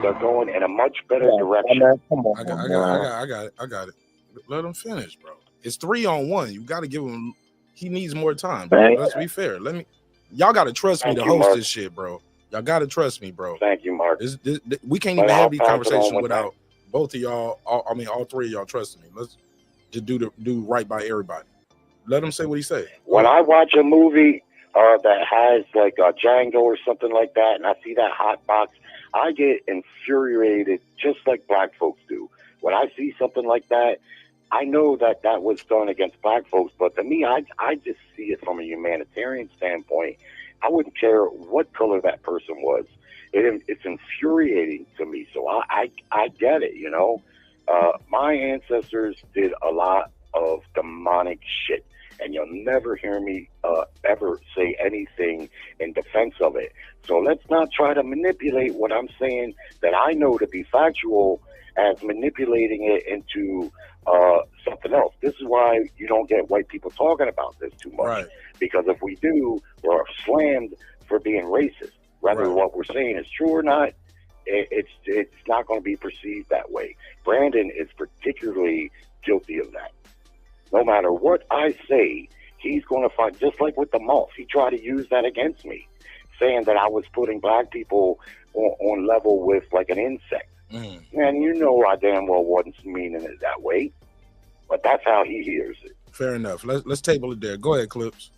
they're going in a much better direction. Come on, I got it. Let him finish, bro. It's 3-on-1. You got to give him. He needs more time, bro. Let's be fair. Y'all got to trust me to host this shit, bro. Y'all got to trust me, bro. Thank you, Mark. We can't even have these conversations without both of y'all. All three of y'all trusting me. Let's just do right by everybody. Let him say what he say. When I watch a movie that has like a Django or something like that, and I see that hot box, I get infuriated just like black folks do. When I see something like that, I know that was done against black folks, but to me, I just see it from a humanitarian standpoint. I wouldn't care what color that person was. It's infuriating to me, so I get it, you know. My ancestors did a lot of demonic shit, and you'll never hear me ever say anything in defense of it. So let's not try to manipulate what I'm saying that I know to be factual as manipulating it into something else. This is why you don't get white people talking about this too much. Right. Because if we do, we're slammed for being racist. Whether what we're saying is true or not, it's not going to be perceived that way. Brandon is particularly guilty of that. No matter what I say, he's going to find, just like with the moth, he tried to use that against me, saying that I was putting black people on level with like an insect. And you know I damn well wasn't meaning it that way, but that's how he hears it. Fair enough. Let's table it there. Go ahead, Clips.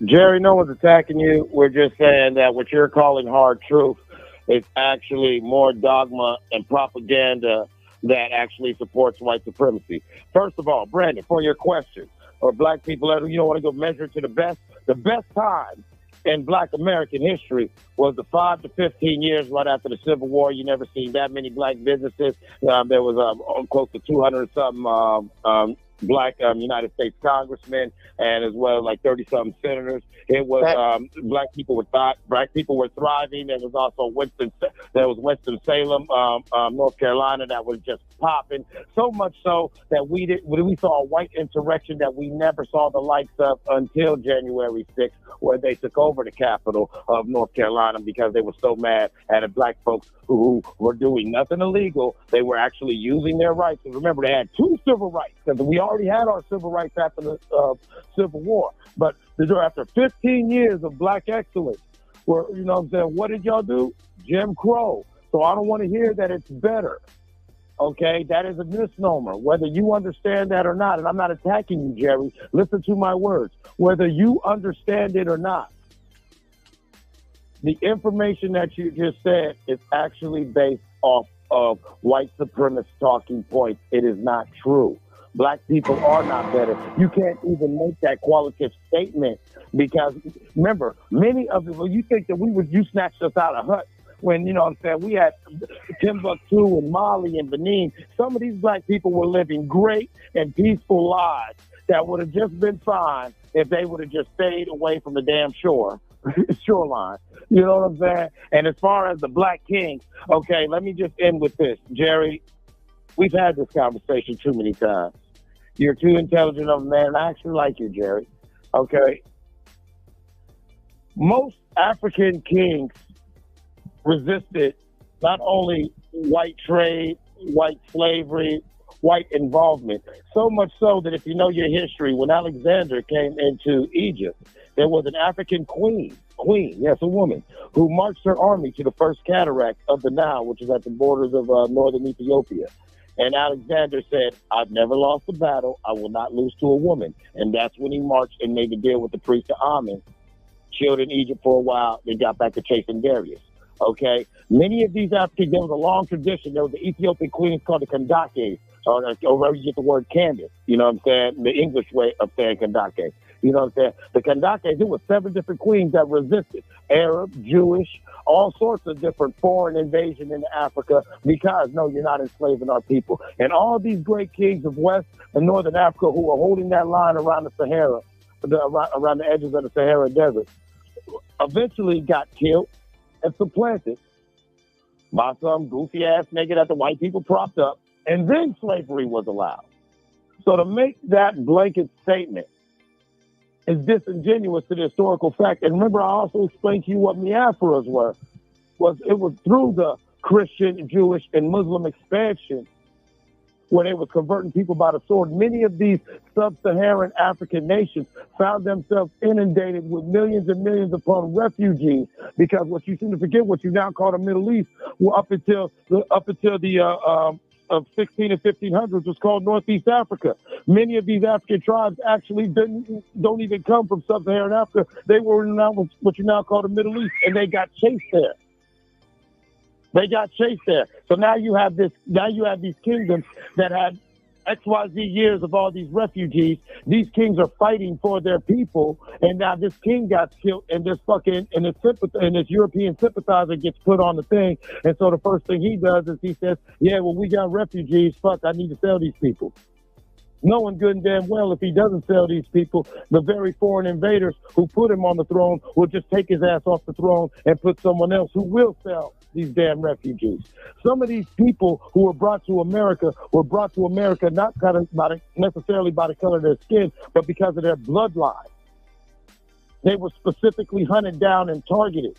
Jerry, no one's attacking you. We're just saying that what you're calling hard truth is actually more dogma and propaganda that actually supports white supremacy. First of all, Brandon, for your question, or black people, you don't want to go measure it to the best time in black American history was the 5 to 15 years right after the Civil War. You never seen that many black businesses. There was close to 200-something black United States congressmen, and as well like 30-something senators. It was black people were thriving. There was also Winston-Salem, North Carolina, that was just popping. So much so that we saw a white insurrection that we never saw the likes of until January 6th, where they took over the capital of North Carolina because they were so mad at the black folks who were doing nothing illegal. They were actually using their rights. And remember, they had 2 civil rights because we already had our civil rights after the Civil War. But after 15 years of black excellence, where, you know what I'm saying, what did y'all do? Jim Crow. So I don't want to hear that it's better. Okay, that is a misnomer, whether you understand that or not. And I'm not attacking you, Jerry. Listen to my words. Whether you understand it or not, the information that you just said is actually based off of white supremacist talking points. It is not true. Black people are not better. You can't even make that qualitative statement because, remember, many of them, you think that you snatched us out of huts when, you know what I'm saying, we had Timbuktu and Mali and Benin. Some of these black people were living great and peaceful lives that would have just been fine if they would have just stayed away from the damn shoreline. You know what I'm saying? And as far as the Black Kings, okay, let me just end with this. Jerry, we've had this conversation too many times. You're too intelligent of a man, and I actually like you, Jerry. Okay? Most African kings resisted not only white trade, white slavery, white involvement, so much so that if you know your history, when Alexander came into Egypt, there was an African queen, yes, a woman, who marched her army to the first cataract of the Nile, which is at the borders of northern Ethiopia. And Alexander said, I've never lost a battle. I will not lose to a woman. And that's when he marched and made a deal with the priest of Amen, chilled in Egypt for a while, then got back to chasing Darius. Okay? Many of these Africans, there was a long tradition. There was the Ethiopian queens called the Kandake, or wherever you get the word Candace. You know what I'm saying? The English way of saying Kandake. You know what I'm saying? The Kandake, there were 7 different queens that resisted. Arab, Jewish, all sorts of different foreign invasion into Africa because, no, you're not enslaving our people. And all these great kings of West and Northern Africa who were holding that line around the Sahara, around the edges of the Sahara Desert, eventually got killed and supplanted by some goofy-ass nigga that the white people propped up, and then slavery was allowed. So to make that blanket statement is disingenuous to the historical fact. And remember, I also explained to you what Biafras were. It was through the Christian, Jewish, and Muslim expansion where they were converting people by the sword. Many of these sub-Saharan African nations found themselves inundated with millions and millions upon refugees, because what you seem to forget, what you now call the Middle East, well, up until the of 16 and 1500s was called Northeast Africa. Many of these African tribes actually don't even come from sub-Saharan Africa. They were now what you now call the Middle East, and they got chased there. So now you have these kingdoms that had XYZ years of all these refugees. These kings are fighting for their people, and now this king got killed, and this European sympathizer gets put on the thing. And so the first thing he does is he says, yeah, well, we got refugees. Fuck, I need to sell these people. Knowing good and damn well if he doesn't sell these people, the very foreign invaders who put him on the throne will just take his ass off the throne and put someone else who will sell these damn refugees. Some of these people who were brought to America not necessarily by the color of their skin, but because of their bloodline. They were specifically hunted down and targeted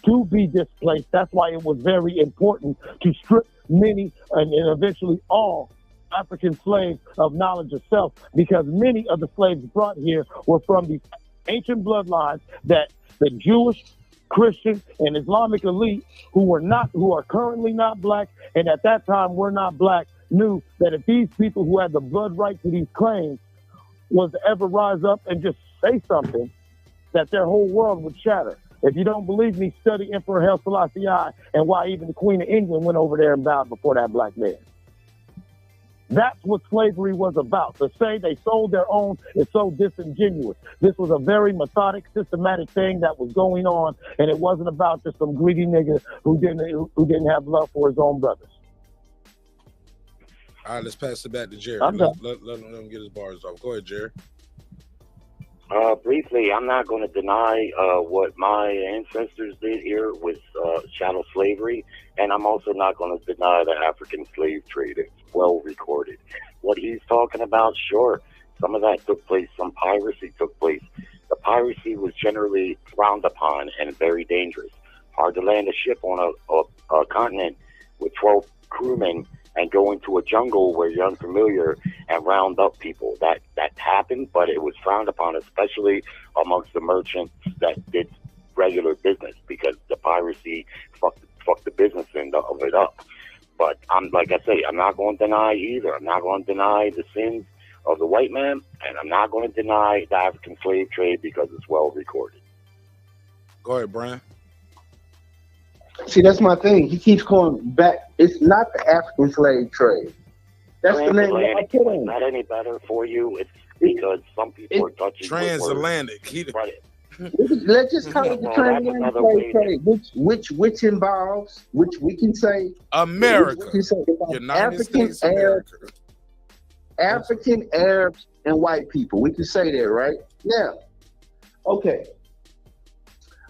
to be displaced. That's why it was very important to strip many and eventually all African slaves of knowledge of self, because many of the slaves brought here were from these ancient bloodlines that the Jewish, Christian, and Islamic elite who are currently not black, and at that time were not black, knew that if these people who had the blood right to these claims was to ever rise up and just say something, that their whole world would shatter. If you don't believe me, study Emperor Haile Selassie and why even the Queen of England went over there and bowed before that black man. That's what slavery was about. To say they sold their own is so disingenuous. This was a very methodic, systematic thing that was going on, and it wasn't about just some greedy nigga who didn't have love for his own brothers. All right, let's pass it back to Jerry. Let him get his bars off. Go ahead, Jerry. Briefly, I'm not going to deny what my ancestors did here with chattel slavery, and I'm also not going to deny the African slave trade. It's well recorded. What he's talking about, sure, some of that took place, some piracy took place. The piracy was generally frowned upon and very dangerous. Hard to land a ship on a continent with 12 crewmen and go into a jungle where you're unfamiliar and round up people. That happened, but it was frowned upon, especially amongst the merchants that did regular business, because the piracy fucked the business end of it up. But like I say, I'm not going to deny either. I'm not going to deny the sins of the white man, and I'm not going to deny the African slave trade because it's well recorded. Go ahead, Brian. See, that's my thing. He keeps going back. It's not the African slave trade. That's the name. It's not any better for you. It's because some people are touching transatlantic. Let's just call it the transatlantic slave trade, which involves, which we can say America, United States America. African, Arabs, and white people. We can say that, right? Now, okay.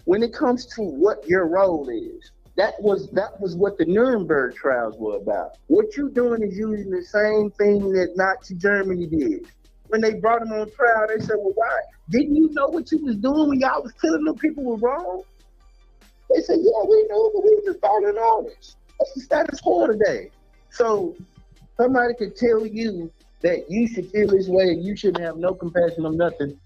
When it comes to what your role is, that was what the Nuremberg trials were about. What you're doing is using the same thing that Nazi Germany did. When they brought him on trial, they said, well, why? Didn't you know what you was doing when y'all was killing them people were wrong? They said, yeah, we know, but we just following orders. That's the status quo today. So somebody could tell you that you should feel this way and you shouldn't have no compassion on nothing,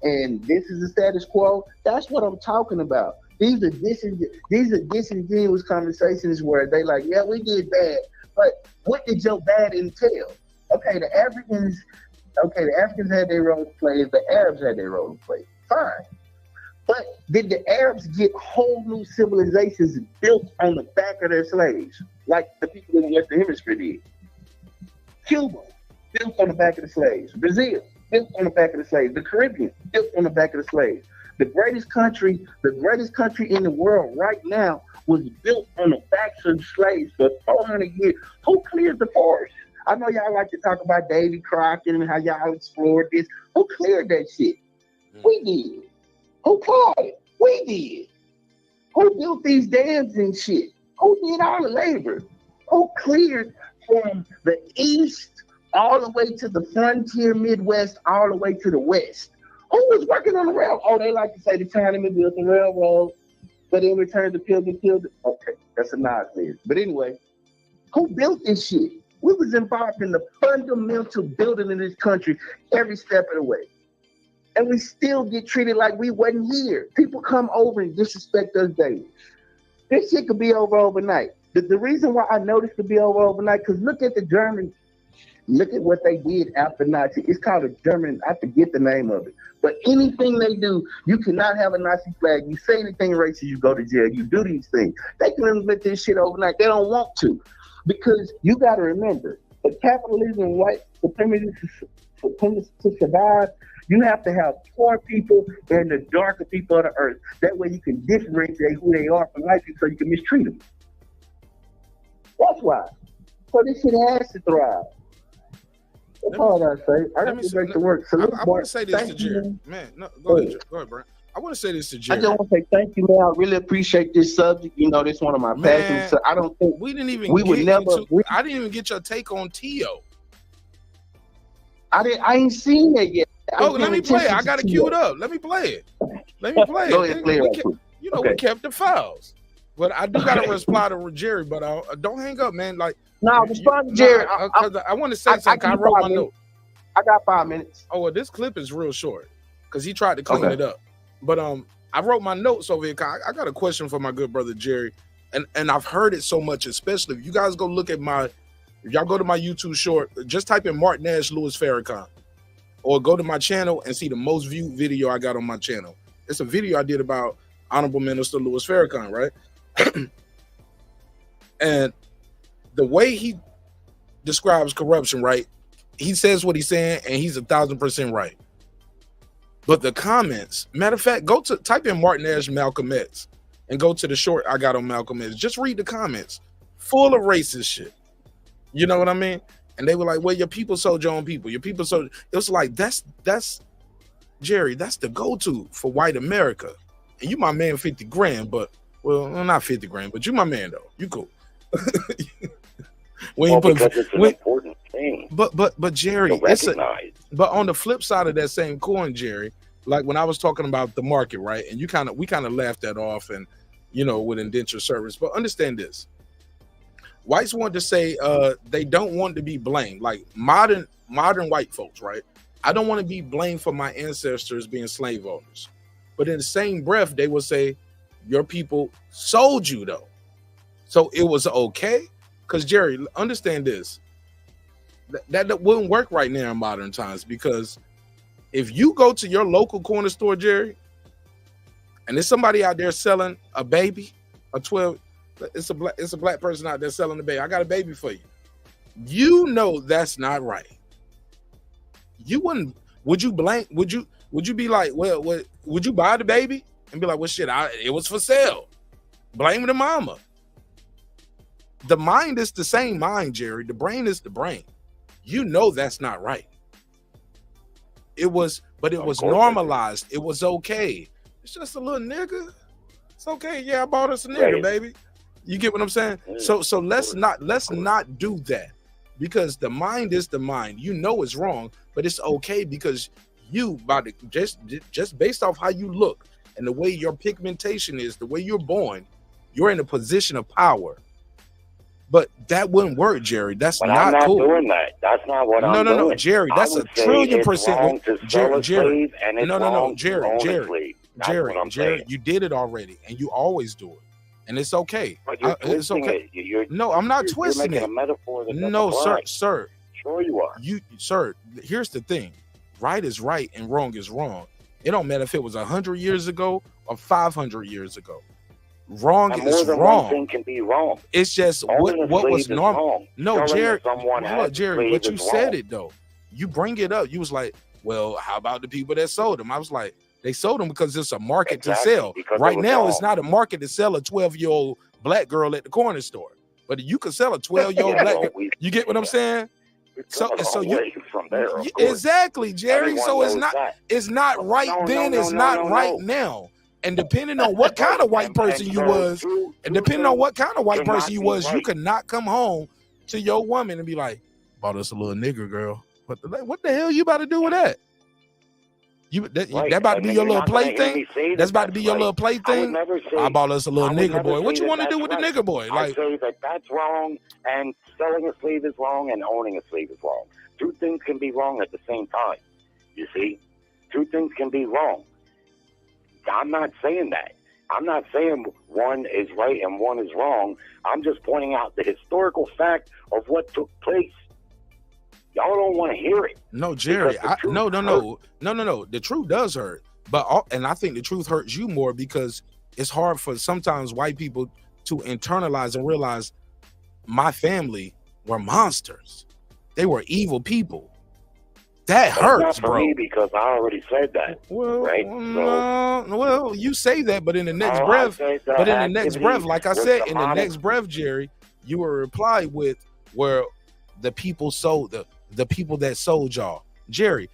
and this is the status quo. That's what I'm talking about. These are disingenuous conversations where they like, yeah, we did bad, but what did your bad entail? Okay, the Africans had their role to play, the Arabs had their role to play. Fine. But did the Arabs get whole new civilizations built on the back of their slaves, like the people in the Western Hemisphere did? Cuba, built on the back of the slaves. Brazil, built on the back of the slaves. The Caribbean, built on the back of the slaves. The greatest country in the world right now was built on the backs of slaves for 400 years. Who cleared the forest? I know y'all like to talk about Davy Crockett and how y'all explored this. Who cleared that shit? We did. Who plowed it? We did. Who built these dams and shit? Who did all the labor? Who cleared from the east all the way to the frontier Midwest, all the way to the west? Who was working on the railroad? Oh, they like to say the Chinaman built the railroad, but in return the Pilgrim killed it. Okay, that's a Nas lyric. But anyway, who built this shit? We was involved in the fundamental building of this country every step of the way. And we still get treated like we wasn't here. People come over and disrespect us daily. This shit could be over overnight. The reason why I know this could be over overnight, because look at the Germans. Look at what they did after Nazi. It's called a German, I forget the name of it. But anything they do, you cannot have a Nazi flag. You say anything racist, you go to jail. You do these things. They can implement this shit overnight. They don't want to. Because you got to remember, for capitalism and white supremacy to survive, you have to have poor people and the darker people of the earth. That way you can differentiate who they are from white people so you can mistreat them. That's why. So this shit has to thrive. That's all I say. I got to make the work. So I want to say this to Jerry. Man, no, go ahead, Brian. I want to say this to Jerry. I just want to say thank you, man. I really appreciate this subject. You know, this is one of my passions. So I don't think we didn't even. I didn't even get your take on Teo. I ain't seen that yet. Oh, let me play it. I got it queued up. Let me play it. Go ahead, play it. You know, we kept the files. But I do got to reply to Jerry. But don't hang up, man. Like, no, respond to Jerry. I want to say something. I wrote my note. I got 5 minutes. Oh, well, this clip is real short because he tried to clean it up. But I wrote my notes over here. I got a question for my good brother Jerry, and I've heard it so much, especially if you guys go look at if y'all go to my YouTube short, just type in Martin Nash Louis Farrakhan, or go to my channel and see the most viewed video I got on my channel. It's a video I did about Honorable Minister Louis Farrakhan, right? And the way he describes corruption, right? He says what he's saying, and he's 1,000% right. But the comments, matter of fact, type in Martin Nash Malcolm X and go to the short I got on Malcolm X. Just read the comments, full of racist shit. You know what I mean? And they were like, well, your people sold your own people. Your people sold. It was like, that's Jerry, that's the go-to for white America. And you my man 50 grand, but, well, not 50 grand, but you my man though. You cool. Because it's an important thing. But Jerry, but on the flip side of that same coin, Jerry, like when I was talking about the market, right? And we kind of laughed that off, and you know, with indentured service. But understand this: whites want to say they don't want to be blamed, like modern white folks, right? I don't want to be blamed for my ancestors being slave owners. But in the same breath, they will say your people sold you though, so it was okay. Because Jerry, understand this, that wouldn't work right now in modern times, because if you go to your local corner store, Jerry, and there's somebody out there selling a baby, it's a black person out there selling a baby. I got a baby for you. You know that's not right. You wouldn't. Would you blame? Would you be like, well, would you buy the baby and be like, well, shit, it was for sale. Blame the mama. The mind is the same mind, Jerry. The brain is the brain. You know that's not right. It was normalized. It was okay. It's just a little nigga. It's okay. Yeah, I bought us a nigga, baby. You get what I'm saying? So let's not do that, because the mind is the mind. You know it's wrong, but it's okay because you, just based off how you look and the way your pigmentation is, the way you're born, you're in a position of power. But that wouldn't work, Jerry. That's not cool. I'm not doing that. That's not what I'm doing. No, Jerry. That's a trillion%. Jerry. No, Jerry. You did it already, and you always do it, and it's okay. But you're twisting it. No, I'm not twisting it. A metaphor that no, sir. Sure you are. Sir. Here's the thing: right is right, and wrong is wrong. It don't matter if it was 100 years ago or 500 years ago. Wrong is wrong. One thing can be wrong. It's just what was normal. No, Jerry. Jerry, but you said it though. You bring it up. You was like, well, how about the people that sold them? I was like, they sold them because it's a market to sell. Right now, it's not a market to sell a 12-year-old black girl at the corner store. But you could sell a 12-year-old black girl. You get what I'm saying? So you from there, exactly, Jerry. So it's not right then. It's not right now. And depending on what kind of white person you was, you could not come home to your woman and be like, bought us a little nigger girl. What the hell you about to do with that? That about to be your little plaything? That's about to be your little plaything? I bought us a little nigger boy. What you want to do with the nigger boy? I say that that's wrong, and selling a slave is wrong, and owning a slave is wrong. Two things can be wrong at the same time. You see? Two things can be wrong. I'm not saying that. I'm not saying one is right and one is wrong. I'm just pointing out the historical fact of what took place. Y'all don't want to hear it. No, Jerry. No. The truth does hurt, and I think the truth hurts you more because it's hard for sometimes white people to internalize and realize my family were monsters. They were evil people. That hurts, not for bro. Me because I already said that. Well, right? Well, you say that, but in the next breath, like I said, in the next breath, Jerry, you will reply with where the people sold the people that sold y'all. Jerry,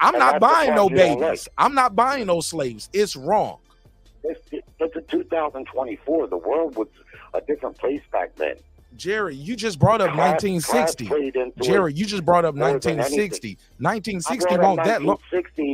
I'm not buying no babies. I'm not buying no slaves. It's wrong. It's a 2024. The world was a different place back then. Jerry, you just brought up 1960. Jerry, you just brought up 1960. 1960 won't that long.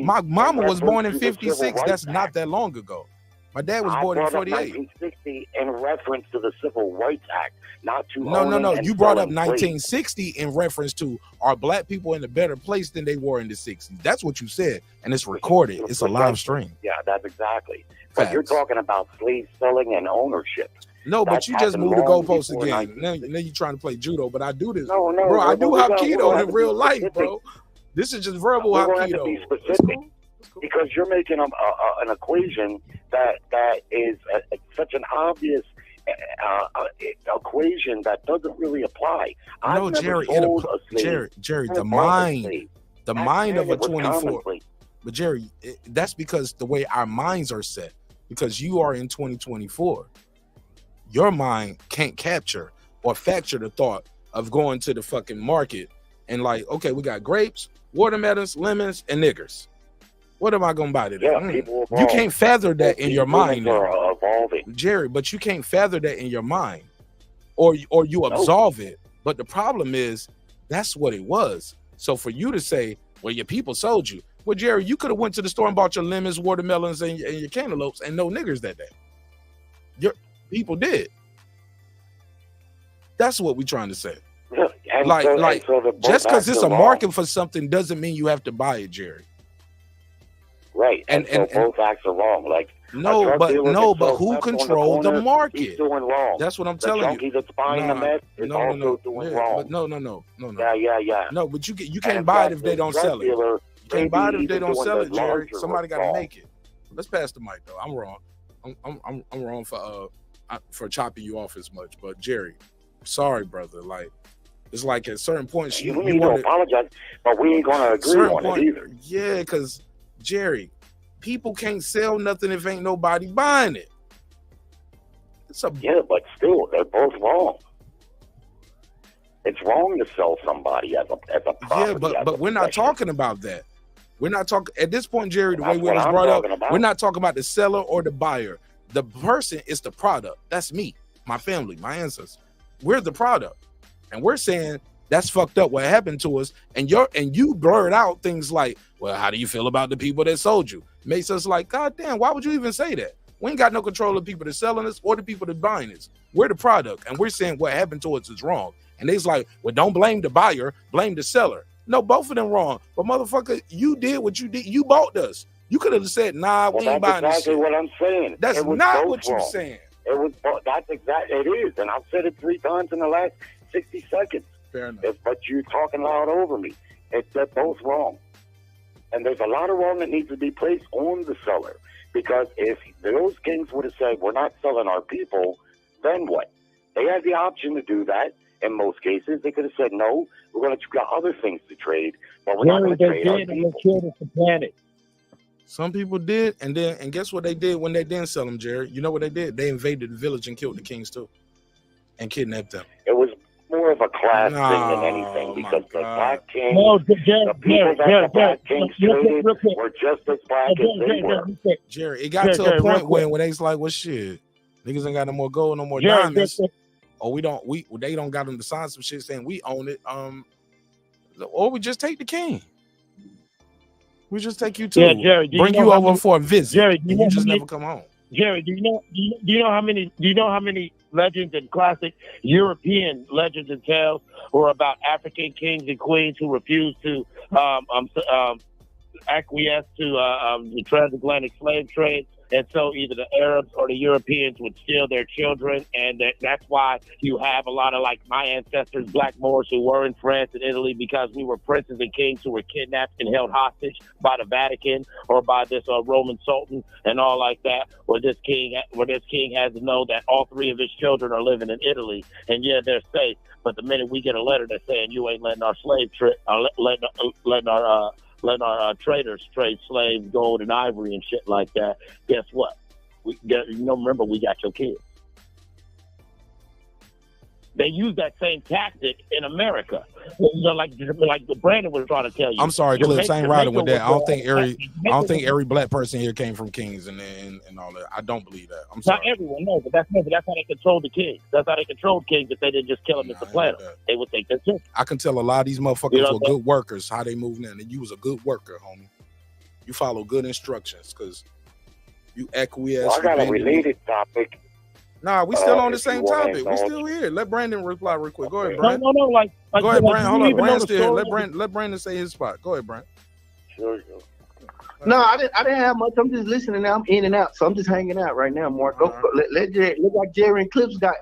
My mama was born in 56. That's not that long ago. My dad was born in 48. 1960 in reference to the Civil Rights Act, not to No. You brought up 1960 in reference to are black people in a better place than they were in the 60s. That's what you said, and it's recorded. It's a live stream. Yeah, that's exactly. But you're talking about slave selling and ownership. No, but you just moved the goalposts again. Now you're trying to play judo, but I do this. No, bro, I do Hapkido in real life, bro. This is just verbal Hapkido. Cool. Because you're making an equation that is such an obvious equation that doesn't really apply. No, Jerry, Jerry, the mind of a 24. But Jerry, that's because the way our minds are set. Because you are in 2024. Your mind can't capture or factor the thought of going to the fucking market and like, okay, we got grapes, watermelons, lemons, and niggers. What am I gonna buy today? You can't fathom that in your mind, Jerry. But you can't fathom that in your mind, or you absolve it. But the problem is that's what it was. So for you to say, well, your people sold you. Well, Jerry, you could have went to the store and bought your lemons, watermelons, and your cantaloupes, and no niggers that day. Your people did. That's what we're trying to say. Just because it's a market for something doesn't mean you have to buy it, Jerry. Right, and both acts are wrong. Like but who controlled the market? He's doing wrong. That's what I'm telling you. That's buying the mess is also doing wrong. No. Yeah. No, but you can't buy it if they don't sell it. You can't buy it if they don't sell it, Jerry. Somebody got to make it. Let's pass the mic though. I'm wrong. I'm wrong for chopping you off as much. But Jerry, sorry, brother. Like it's like at certain points you need to apologize, but we ain't gonna agree on it either. Yeah, because Jerry, people can't sell nothing if ain't nobody buying it. Yeah, but still, they're both wrong. It's wrong to sell somebody as a property. Yeah, but we're not talking about that. We're not talking at this point, Jerry. The way we was brought up, we're not talking about the seller or the buyer. The person is the product. That's me, my family, my ancestors. We're the product, and we're saying that's fucked up. What happened to us? And you blurred out things like, well, how do you feel about the people that sold you? Makes us like, God damn, why would you even say that? We ain't got no control of the people that selling us or the people that buying us. We're the product, and we're saying what happened to us is wrong. And they's like, well, don't blame the buyer, blame the seller. No, both of them wrong. But motherfucker, you did what you did. You bought us. You could have said, nah, we ain't buying this shit. That's exactly what I'm saying. That's not what you're saying. That's exactly it is. And I've said it 3 times in the last 60 seconds. Fair enough. But you're talking loud over me. They're both wrong. And there's a lot of wrong that needs to be placed on the seller. Because if those kings would have said, we're not selling our people, then what? They had the option to do that. In most cases, they could have said, no, we're going to got other things to trade, but we're not going to trade our people. Killed the planet. Some people did, and guess what they did when they didn't sell them, Jerry? You know what they did? They invaded the village and killed the kings too, and kidnapped them. It was more of a class thing than anything, because the black kings, the people that the black kings traded were just as black as they were. Jerry, it got to a point when they was like, well, shit, niggas ain't got no more gold, no more diamonds. Or they don't got them to sign some shit saying we own it. Or we just take the king. We just take you to. Yeah, Jerry. Bring you over for a visit. Jerry, you just never come home. Jerry, do you know how many legends and classic European legends and tales were about African kings and queens who refused to acquiesce to the transatlantic slave trade? And so either the Arabs or the Europeans would steal their children, and that's why you have a lot of, like, my ancestors, Black Moors, who were in France and Italy because we were princes and kings who were kidnapped and held hostage by the Vatican or by this Roman Sultan and all like that. Where this king has to know that all three of his children are living in Italy, and yeah, they're safe. But the minute we get a letter that's saying you ain't letting our slave letting our traders trade slaves, gold, and ivory and shit like that, guess what? Remember, we got your kids. They use that same tactic in America. Like Brandon was trying to tell you. I'm sorry, Clips. I ain't riding with that. I don't think every black person here came from kings and all that. I don't believe that. I'm sorry. Not everyone, no, but that's how they controlled the kings. That's how they controlled kings. If they didn't just kill them and supplant them, they would think that's it. I can tell a lot of these motherfuckers were good workers, how they moving in. And you was a good worker, homie. You follow good instructions because you acquiesce. Well, I got a related topic. Nah, we still on the same topic. We still here. Let Brandon reply real quick. Go ahead, Brandon. No. Like go ahead, Brandon. Hold on. Brandon still. Let Brandon say his spot. Go ahead, Brandon. Sure. No, I didn't have much. I'm just listening now. I'm in and out, so I'm just hanging out right now, Mark. Go, let Jerry, look like Jerry and Clips got.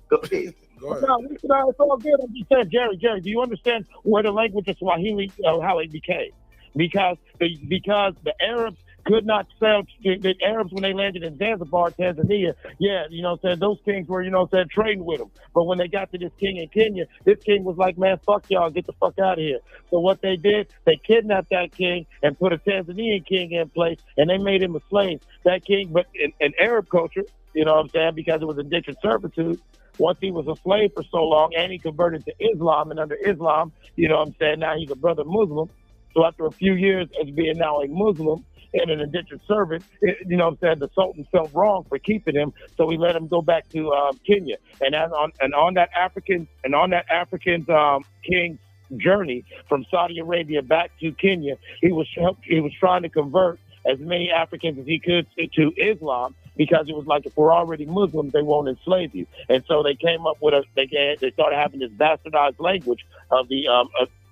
Go ahead. No, it's all good. I'm just saying, Jerry, do you understand where the language of Swahili, how it became? Because the Arabs could not sell the Arabs when they landed in Zanzibar, Tanzania. Yeah, those kings were, trading with them. But when they got to this king in Kenya, this king was like, man, fuck y'all, get the fuck out of here. So what they did, they kidnapped that king and put a Tanzanian king in place, and they made him a slave. That king, but in Arab culture, because it was indentured servitude, once he was a slave for so long and he converted to Islam, and under Islam, now he's a brother Muslim. So after a few years as being now a Muslim and an indentured servant, the Sultan felt wrong for keeping him, so he let him go back to Kenya. And on that African king's journey from Saudi Arabia back to Kenya, he was trying to convert as many Africans as he could to Islam, because it was like, if we're already Muslims, they won't enslave you. And so they came up with they started having this bastardized language of the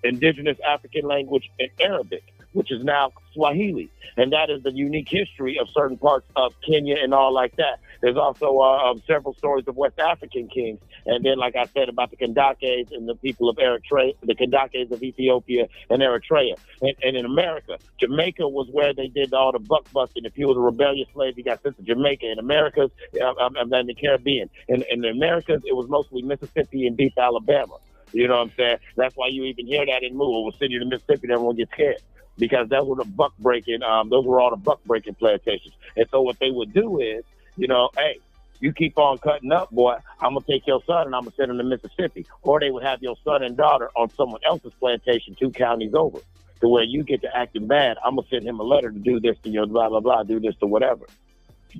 indigenous African language in Arabic, which is now Swahili. And that is the unique history of certain parts of Kenya and all like that. There's also several stories of West African kings. And then, like I said, about the Kandakes and the people of Eritrea, the Kandakes of Ethiopia and Eritrea. And in America, Jamaica was where they did all the buck busting. If you was a rebellious slave, you got sent to Jamaica. In Americas, and the Caribbean. In the Americas, it was mostly Mississippi and deep Alabama. You know what I'm saying? That's why you even hear that in Louisville, a city of Mississippi, and everyone gets scared. Because those were all the buck breaking plantations. And so what they would do is, hey, you keep on cutting up, boy, I'm going to take your son and I'm going to send him to Mississippi. Or they would have your son and daughter on someone else's plantation 2 counties over, to where you get to acting bad. I'm going to send him a letter to do this to your blah, blah, blah, do this to whatever.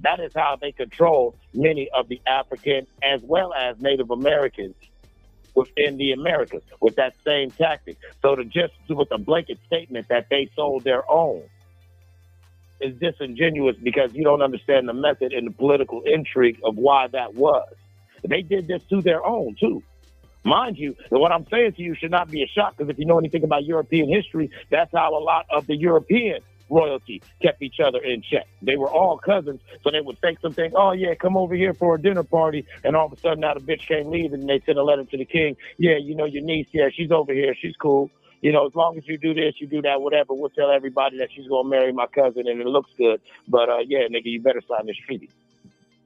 That is how they control many of the African as well as Native Americans within the Americas with that same tactic. So with a blanket statement that they sold their own is disingenuous, because you don't understand the method and the political intrigue of why that was. They did this to their own too. Mind you, what I'm saying to you should not be a shock, because if you know anything about European history, that's how a lot of the European royalty kept each other in check. They were all cousins, so they would think something, oh yeah, come over here for a dinner party, and all of a sudden now the bitch can't leave, and they send a letter to the king, yeah, your niece, yeah, she's over here, she's cool, as long as you do this, you do that, whatever, we'll tell everybody that she's gonna marry my cousin and it looks good, but yeah, nigga, you better sign this treaty.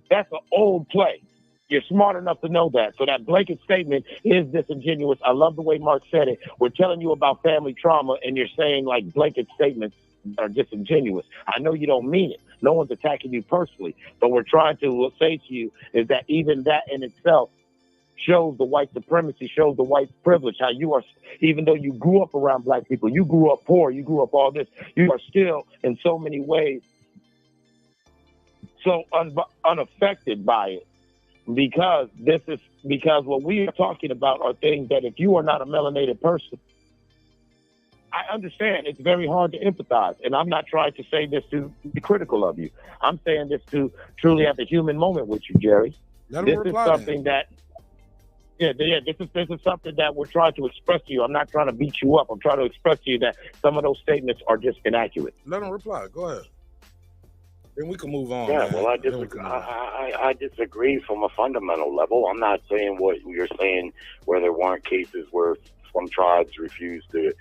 That's an old play. You're smart enough to know that. So that blanket statement is disingenuous. I love the way Mark said it. We're telling you about family trauma, and you're saying like blanket statements are disingenuous. I know you don't mean it. No one's attacking you personally. But we're trying to say to you is that even that in itself shows the white supremacy, shows the white privilege, how you are, even though you grew up around black people, you grew up poor, you grew up all this, you are still in so many ways so unaffected by it. Because what we are talking about are things that if you are not a melanated person, I understand it's very hard to empathize, and I'm not trying to say this to be critical of you. I'm saying this to truly have a human moment with you, Jerry. This is something that, this is something that we're trying to express to you. I'm not trying to beat you up. I'm trying to express to you that some of those statements are just inaccurate. Let him reply. Go ahead. Then we can move on. Yeah, man. well, I disagree from a fundamental level. I'm not saying what you're saying, where there weren't cases where some tribes refused to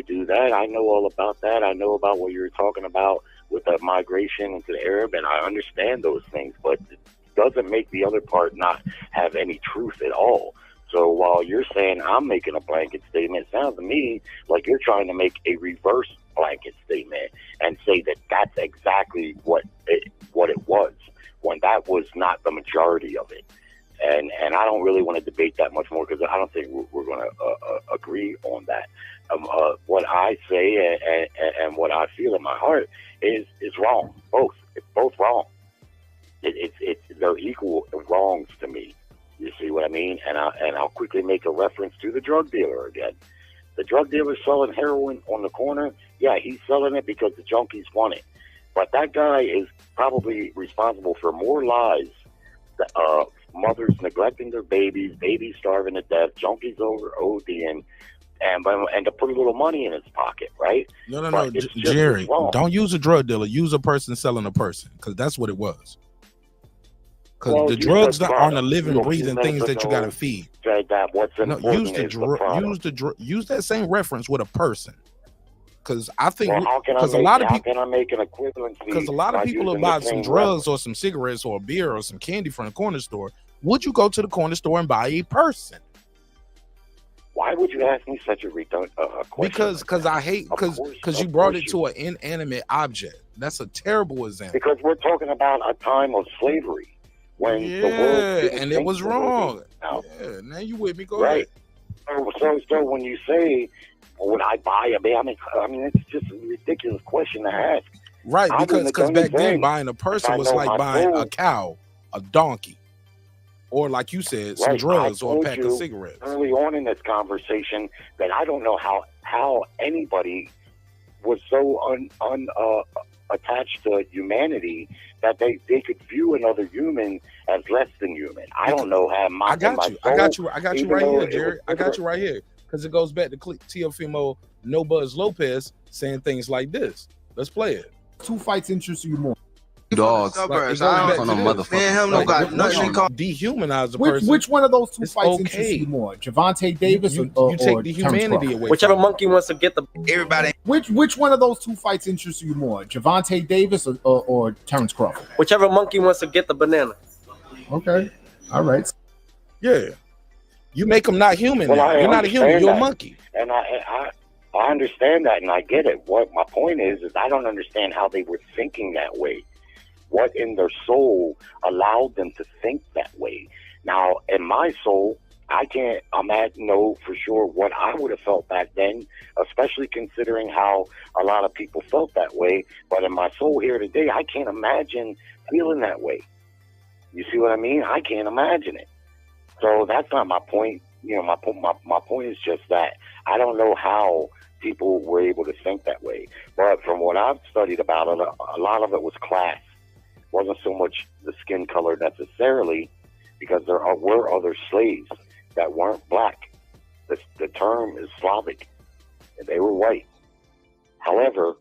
do that. I know all about that. I know about what you're talking about with the migration into the Arab, and I understand those things, but it doesn't make the other part not have any truth at all. So while you're saying I'm making a blanket statement, it sounds to me like you're trying to make a reverse blanket statement and say that that's exactly what it was, when that was not the majority of it. And I don't really want to debate that much more, because I don't think we're going to agree on that. What I say and what I feel in my heart is wrong. It's both wrong. They're equal wrongs to me. You see what I mean? And I'll quickly make a reference to the drug dealer again. The drug dealer selling heroin on the corner, yeah, he's selling it because the junkies want it. But that guy is probably responsible for more lives. Mothers neglecting their babies starving to death, junkies over ODing, and to put a little money in his pocket, right? No, Jerry, don't use a drug dealer. Use a person selling a person, because that's what it was. Because the drugs that aren't the living, breathing things that you got to feed. Use that same reference with a person. Because I think, because a lot of people, can I make an equivalency? Because a lot of people will buy some drugs or some cigarettes or a beer or some candy from the corner store. Would you go to the corner store and buy a person? Why would you ask me such a question? Because I hate, because you brought it to an inanimate object. That's a terrible example. Because we're talking about a time of slavery. When the world and it was wrong. Now you with me? Go ahead. So when you say, would I buy a baby? I mean, it's just a ridiculous question to ask. Right, because back then buying a person was like buying a cow, a donkey, or like you said, some drugs or a pack of cigarettes. Early on in this conversation, that I don't know how anybody was so attached to humanity that they could view another human as less than human. I don't know how I got you right here, Jerry. I got you right here. Because it goes back to Teofimo Lopez saying things like this. Let's play it. Two fights interest you more. Dogs. I don't know, motherfucker. Dehumanize the person. Which one of those two fights interest you more? Gervonta Davis you or take the humanity away. Whichever monkey wants to get the everybody. Which one of those two fights interests you more? Gervonta Davis or Terence Crawford? Whichever monkey wants to get the banana. Okay. All right. Yeah. You make them not human. Well, you're not a human. You're a monkey. And I understand that, and I get it. What my point is I don't understand how they were thinking that way. What in their soul allowed them to think that way? Now, in my soul, I can't know for sure what I would have felt back then, especially considering how a lot of people felt that way. But in my soul here today, I can't imagine feeling that way. You see what I mean? I can't imagine it. So that's not my point. You know, my point is just that I don't know how people were able to think that way. But from what I've studied about it, a lot of it was class. It wasn't so much the skin color necessarily, because there were other slaves that weren't black. The term is Slavic, and they were white. However,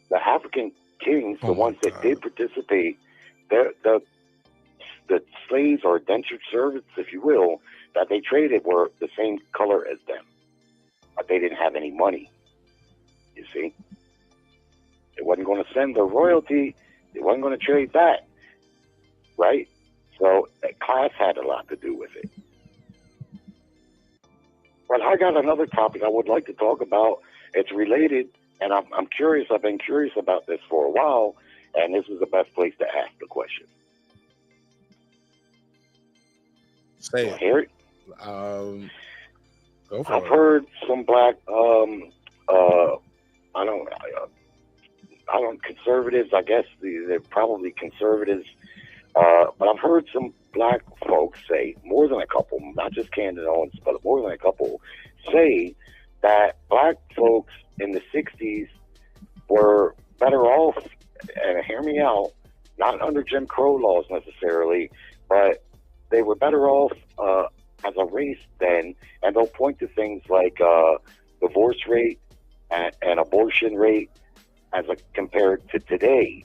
the African kings, the ones that did participate, the slaves or indentured servants, if you will, that they traded were the same color as them, but they didn't have any money. You see, they wasn't going to send their royalty. They wasn't going to trade that, right? So that class had a lot to do with it. But I got another topic I would like to talk about. It's related, and I'm curious. I've been curious about this for a while, and this is the best place to ask the question. Say it. Hear it? Go for I've it. heard some black, I don't conservatives. I guess they're probably conservatives, but I've heard some black folks say, more than a couple, not just Canada Owens, but more than a couple, say that black folks in the 60s were better off, and hear me out, not under Jim Crow laws necessarily, but they were better off as a race then, and they'll point to things like divorce rate and abortion rate as compared to today.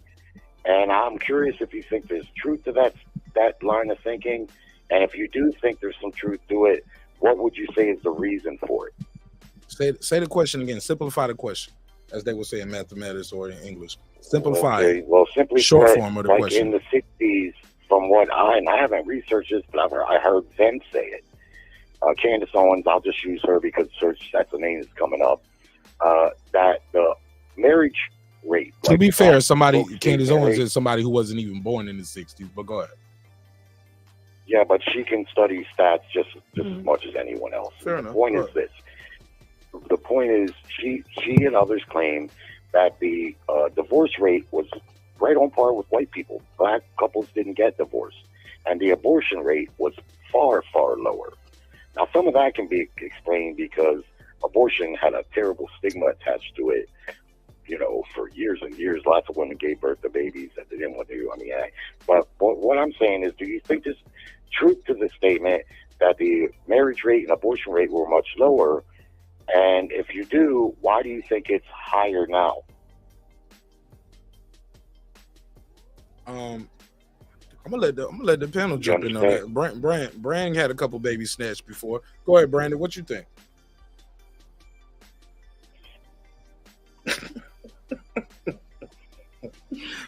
And I'm curious if you think there's truth to that line of thinking, and if you do think there's some truth to it, what would you say is the reason for it? Say the question again. Simplify the question, as they would say in mathematics or in English. Simplify. Okay. Well, simply short put, form of the like question. In the 60s, from what I haven't researched this, but I heard them say it. Candace Owens, I'll just use her because that's the name that's coming up. That the marriage rate. To be fair, Candace Owens is somebody who wasn't even born in the 60s, but go ahead. Yeah, but she can study stats just as much as anyone else. Fair enough. The point is this. The point is she and others claim that the divorce rate was right on par with white people. Black couples didn't get divorced. And the abortion rate was far, far lower. Now, some of that can be explained because abortion had a terrible stigma attached to it, for years and years. Lots of women gave birth to babies that they didn't want to do. But what I'm saying is, do you think there's truth to the statement that the marriage rate and abortion rate were much lower? And if you do, why do you think it's higher now? I'm gonna let the panel jump in on that. Brand had a couple babies snatched before. Go ahead, Brandon. What you think?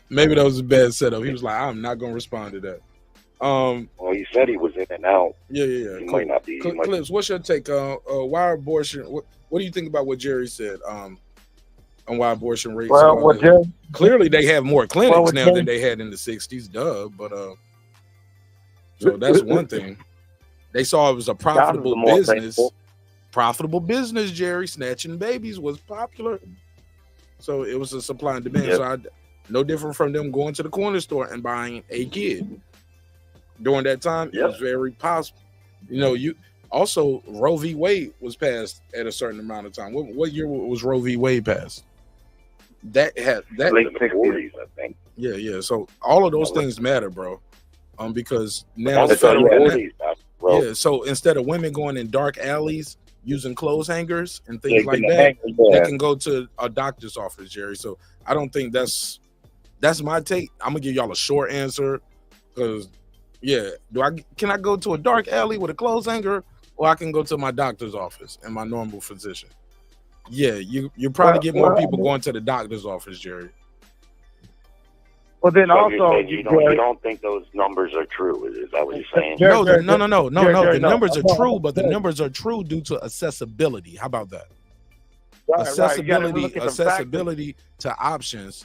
Maybe that was a bad setup. He was like, "I'm not gonna respond to that." Well, he said he was in and out. Yeah. He might not be. Clips, what's your take on why abortion? What do you think about what Jerry said on why abortion rates? Clearly, they have more clinics now than they had in the 60s. Duh, but so that's one thing. They saw it was a profitable business. Profitable business, Jerry. Snatching babies was popular, so it was a supply and demand. So no different from them going to the corner store and buying a kid. During that time, it was very possible. You also Roe v. Wade was passed at a certain amount of time. What year was Roe v. Wade passed? That late 60s, I think. Yeah. So all of those things matter, bro. Because now so instead of women going in dark alleys using clothes hangers and things like that, they can go to a doctor's office, Jerry. So I don't think that's my take. I'm gonna give y'all a short answer because can I go to a dark alley with a clothes hanger, or I can go to my doctor's office and my normal physician? Yeah, you probably get more people going to the doctor's office, Jerry. Well, then so also you don't think those numbers are true? Is that what you're saying? No. The numbers are true, but the numbers are true due to accessibility. How about that? Accessibility to options,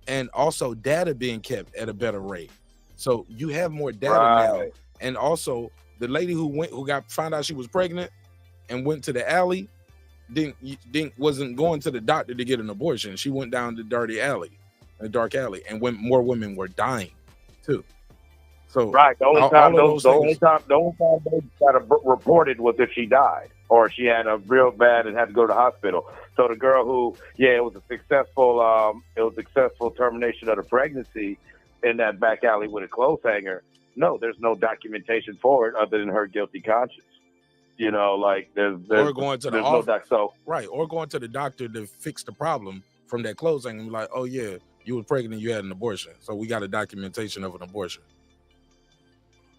and also data being kept at a better rate. So you have more data now, and also the lady who found out she was pregnant and went to the alley wasn't going to the doctor to get an abortion. She went down the dark alley, and when more women were dying too. So the only time they got reported was if she died or she had a real bad and had to go to the hospital. So the girl who, it was a successful termination of the pregnancy in that back alley with a clothes hanger. No, there's no documentation for it other than her guilty conscience. Or going to the office, or going to the doctor to fix the problem from that clothes hanger and be like, oh yeah, you were pregnant, you had an abortion, so we got a documentation of an abortion.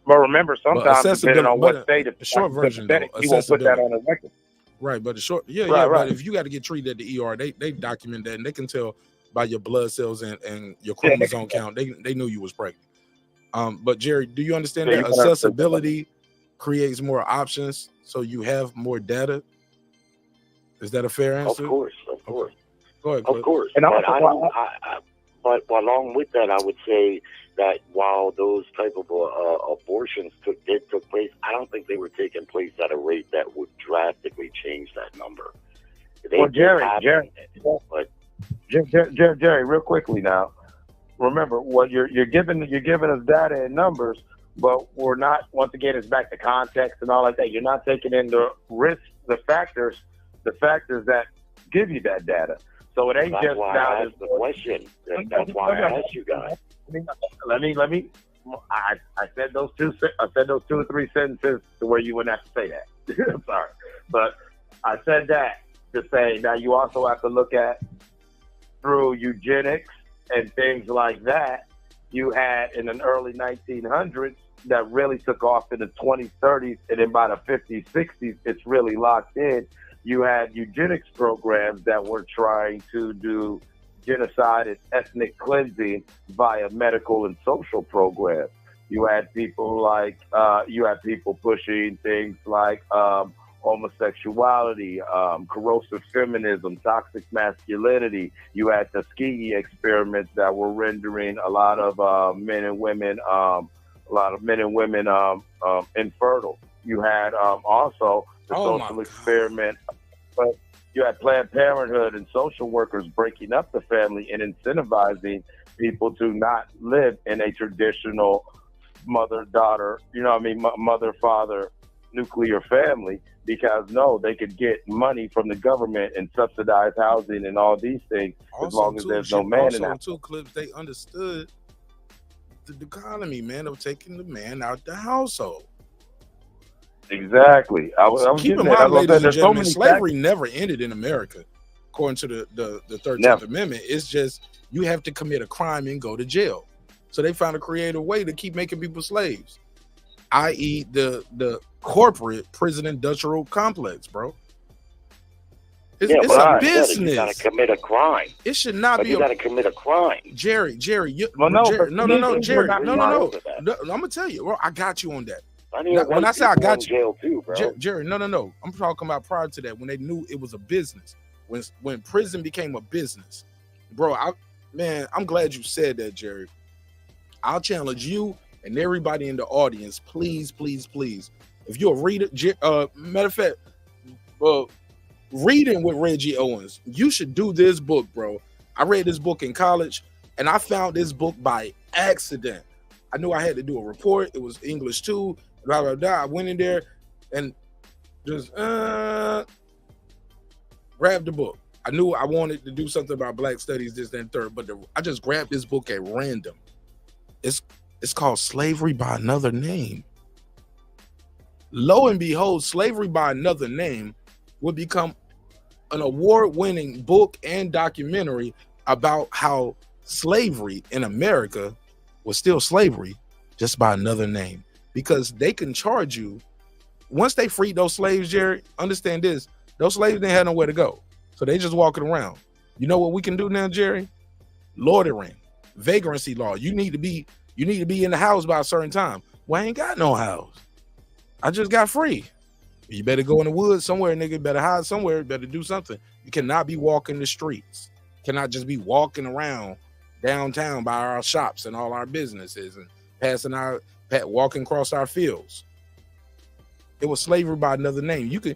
But remember, sometimes depending on what state, the short version, he won't put that on the record. Right, but the short, but if you got to get treated at the ER, they document that and they can tell by your blood cells and your chromosome count. They knew you was pregnant. But Jerry, do you understand that accessibility creates more options, so you have more data? Is that a fair answer? Of course. Go ahead, of course. And but along with that, I would say that while those type of abortions took place, I don't think they were taking place at a rate that would drastically change that number. Jerry, real quickly now. Remember, what you're giving us data and numbers, but we're not. Once again, it's back to context and all like that. You're not taking into risk the factors that give you that data. So it ain't That's just why now. I asked the question. That's why I asked you guys. Let me. I said those two. I said those 2 or 3 sentences to where you wouldn't have to say that. I'm sorry, but I said that to say now you also have to look at through eugenics and things like that. You had in the early 1900s that really took off in the 20s, 30s, and then by the 50s, 60s, it's really locked in. You had eugenics programs that were trying to do genocide and ethnic cleansing via medical and social programs. You had people like, pushing things like homosexuality, corrosive feminism, toxic masculinity. You had Tuskegee experiments that were rendering a lot of men and women infertile. You had also the social experiment, but you had Planned Parenthood and social workers breaking up the family and incentivizing people to not live in a traditional mother-daughter, mother-father nuclear family, because they could get money from the government and subsidize housing and all these things as long as there's no man in that. Also, Clips, they understood the economy, man, of taking the man out the household. Exactly. I was keep in mind, ladies and gentlemen, slavery never ended in America, according to the 13th Amendment. It's just you have to commit a crime and go to jail. So they found a creative way to keep making people slaves, i.e. the corporate prison industrial complex, bro. It's a business. You got to commit a crime. It should not be. You got to commit a crime, Jerry. Jerry, no. I'm gonna tell you, bro. I got you on that. When I say I got you, jail too, bro. Jerry, no. I'm talking about prior to that, when they knew it was a business, when prison became a business, bro. I'm glad you said that, Jerry. I'll challenge you and everybody in the audience, please, please, please. If you're a reader, matter of fact, reading with Reggie Owens, you should do this book, bro. I read this book in college, and I found this book by accident. I knew I had to do a report. It was English too. Blah, blah, blah. I went in there and just grabbed the book. I knew I wanted to do something about Black studies, this, that, and third, but I just grabbed this book at random. It's called Slavery by Another Name. Lo and behold, Slavery by Another Name would become an award-winning book and documentary about how slavery in America was still slavery, just by another name. Because they can charge you. Once they freed those slaves, Jerry, understand this, those slaves didn't have nowhere to go. So they just walking around. You know what we can do now, Jerry? Loitering, vagrancy law. You need to be in the house by a certain time. Well, I ain't got no house. I just got free. You better go in the woods somewhere, nigga. Better hide somewhere. Better do something. You cannot be walking the streets. Cannot just be walking around downtown by our shops and all our businesses and walking across our fields. It was slavery by another name. You can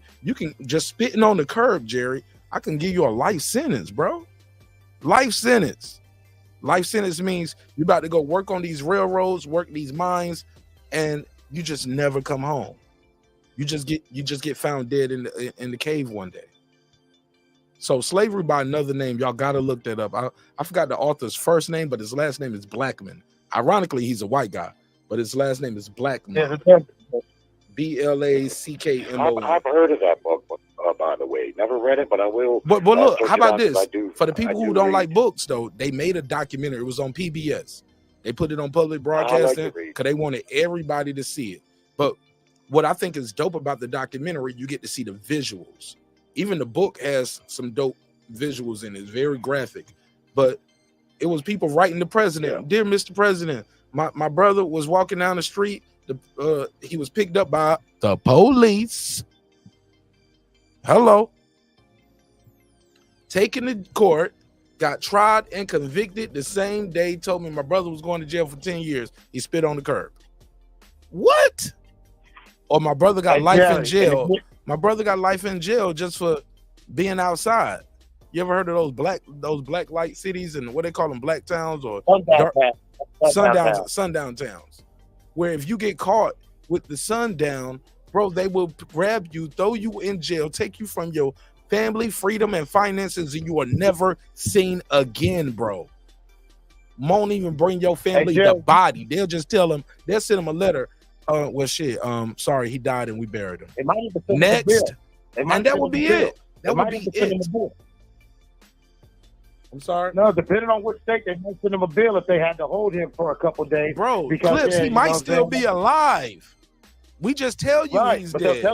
just spitting on the curb, Jerry. I can give you a life sentence, bro. Life sentence. Life sentence means you're about to go work on these railroads, work these mines, and you just never come home. You just get found dead in the cave one day. So slavery by another name, y'all gotta look that up. I forgot the author's first name, but his last name is Blackman. Ironically, he's a white guy, but his last name is Blackman. Blackmo. I've heard of that book, by the way. Never read it, but I will. But look, how about this? For the people who don't like books, though, they made a documentary. It was on PBS. They put it on public broadcasting because they wanted everybody to see it. But what I think is dope about the documentary, you get to see the visuals. Even the book has some dope visuals in it. It's very graphic. But it was people writing the president. Yeah. Dear Mr. President, my brother was walking down the street. He was picked up by the police. Hello. Taken to court, got tried and convicted the same day. Told me my brother was going to jail for 10 years. He spit on the curb. What? Or my brother got life in jail. My brother got life in jail just for being outside. You ever heard of those black light cities and what they call them, black towns or sundown towns, where if you get caught with the sun down, bro, they will grab you, throw you in jail, take you from your family, freedom, and finances, and you are never seen again, bro. Won't even bring your family the body. They'll just tell them, they'll send them a letter. Well, shit, sorry, he died and we buried him. Next. And that would be it. That would be it. I'm sorry? No, depending on which state, they might send him a bill if they had to hold him for a couple of days. Bro, Clips, he might still be alive. We just tell you he's dead.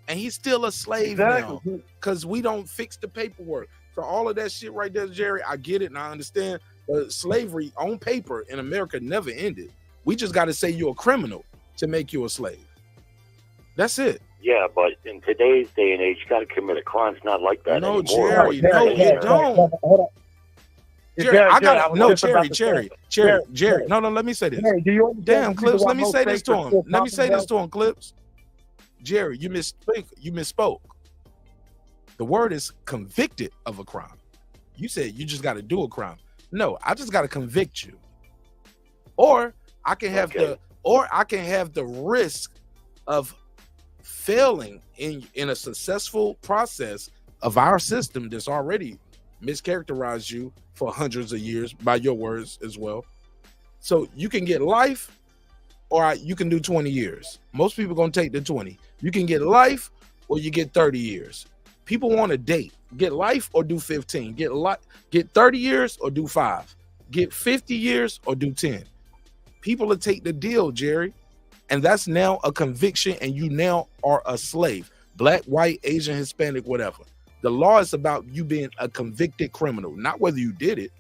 And he's still a slave now because we don't fix the paperwork. So all of that shit right there, Jerry, I get it and I understand. But slavery on paper in America never ended. We just got to say you're a criminal to make you a slave. That's it. Yeah, but in today's day and age, you got to commit a crime. It's not like that anymore. Jerry, no, you don't. Jerry. No, let me say this. Damn, Clips, let me say this to him. Clips. Jerry, you misspoke. The word is convicted of a crime. You said you just got to do a crime. No, I just got to convict you. Or I can have the risk of failing in a successful process of our system that's already mischaracterized you for hundreds of years, by your words as well. So you can get life or you can do 20 years. Most people gonna take the 20. You can get life or you get 30 years. People want a date. Get life or do 15. Get 30 years or do 5. Get 50 years or do 10. People will take the deal, Jerry. And that's now a conviction, and you now are a slave. Black, white, Asian, Hispanic, whatever. The law is about you being a convicted criminal, not whether you did it,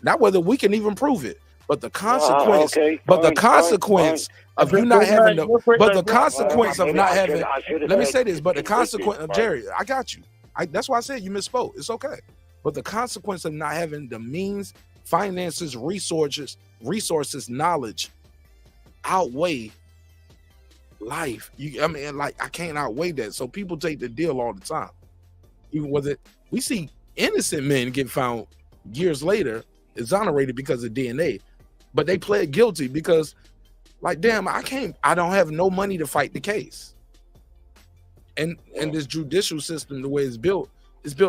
not whether we can even prove it, but the consequence. The consequence of you not having the consequence of not having. Let me say this, but the consequence of Jerry, I got you. That's why I said you misspoke. It's okay, but the consequence of not having the means, finances, resources, knowledge outweigh life. I can't outweigh that. So people take the deal all the time. Even with it, we see innocent men get found years later exonerated because of DNA, but they pled guilty because, like, damn, I don't have no money to fight the case. And this judicial system, the way it's built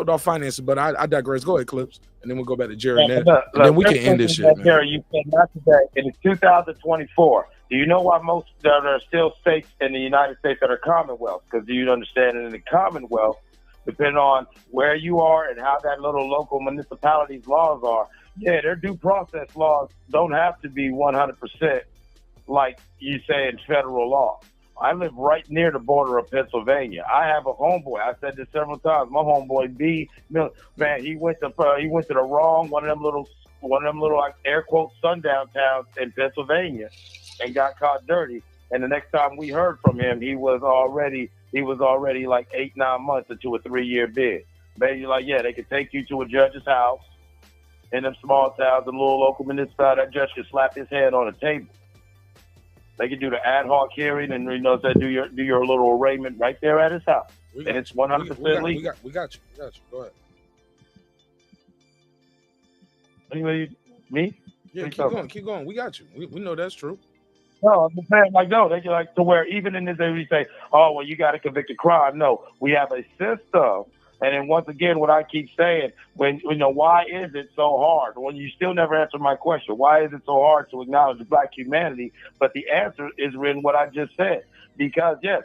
off finances. But I digress. Go ahead, Clips, and then we'll go back to Jerry. And then we can end this shit. Jerry, you said not today. In 2024. Do you know why most there are still states in the United States that are Commonwealth? Because you understand that in the Commonwealth, depending on where you are and how that little local municipality's laws are, yeah, their due process laws don't have to be 100% like you say in federal law. I live right near the border of Pennsylvania. I have a homeboy. I said this several times. My homeboy B, man, he went to the wrong one of them little like air quote sundown towns in Pennsylvania, and got caught dirty. And the next time we heard from him, he was already like 8-9 months into a 3-year bid. Basically, like, yeah, they could take you to a judge's house in them small towns, and little local municipality. That judge could slap his head on a table. They could do the ad hoc hearing and do your little arraignment right there at his house, and it's 100% legal. We got you. Go ahead. Anyway, me? Yeah, keep going. We got you. We know that's true. No, I'm saying, like, no, they like to where even in this, we say, oh, well, you got to convict a crime. No, we have a system. And then once again, what I keep saying, why is it so hard? Well, you still never answer my question. Why is it so hard to acknowledge the black humanity? But the answer is in what I just said. Because if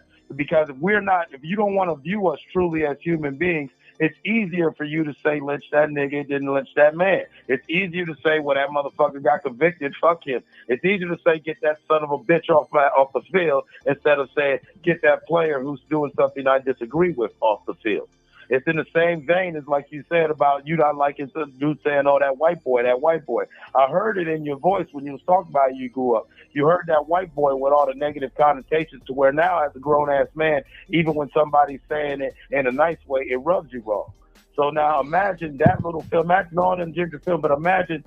you don't want to view us truly as human beings, it's easier for you to say lynch that nigga didn't lynch that man. It's easier to say, well, that motherfucker got convicted, fuck him. It's easier to say get that son of a bitch off the field instead of saying get that player who's doing something I disagree with off the field. It's in the same vein as like you said about you not liking some dude saying, oh, that white boy. I heard it in your voice when you was talking about you grew up. You heard that white boy with all the negative connotations to where now as a grown-ass man, even when somebody's saying it in a nice way, it rubs you wrong. So now imagine that little film, imagine all them ginger film, but imagine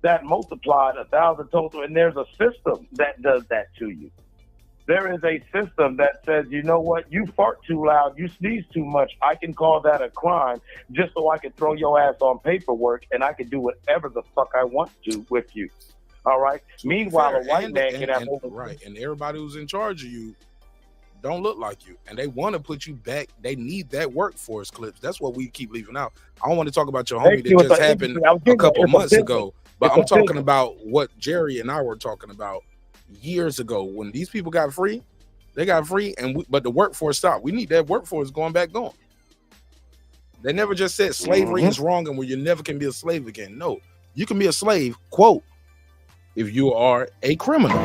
that multiplied 1,000 total, and there's a system that does that to you. There is a system that says, you know what, you fart too loud, you sneeze too much, I can call that a crime just so I can throw your ass on paperwork and I can do whatever the fuck I want to with you. All right? Meanwhile, a white man can have... Right, and everybody who's in charge of you, don't look like you, and they want to put you back. They need that workforce clips. That's what we keep leaving out. I don't want to talk about your homie that just happened a couple months ago, but I'm talking about what Jerry and I were talking about years ago when these people got free. They got free, but the workforce stopped. We need that workforce going back on. They never just said slavery is wrong and where you never can be a slave again. No, you can be a slave, quote, if you are a criminal.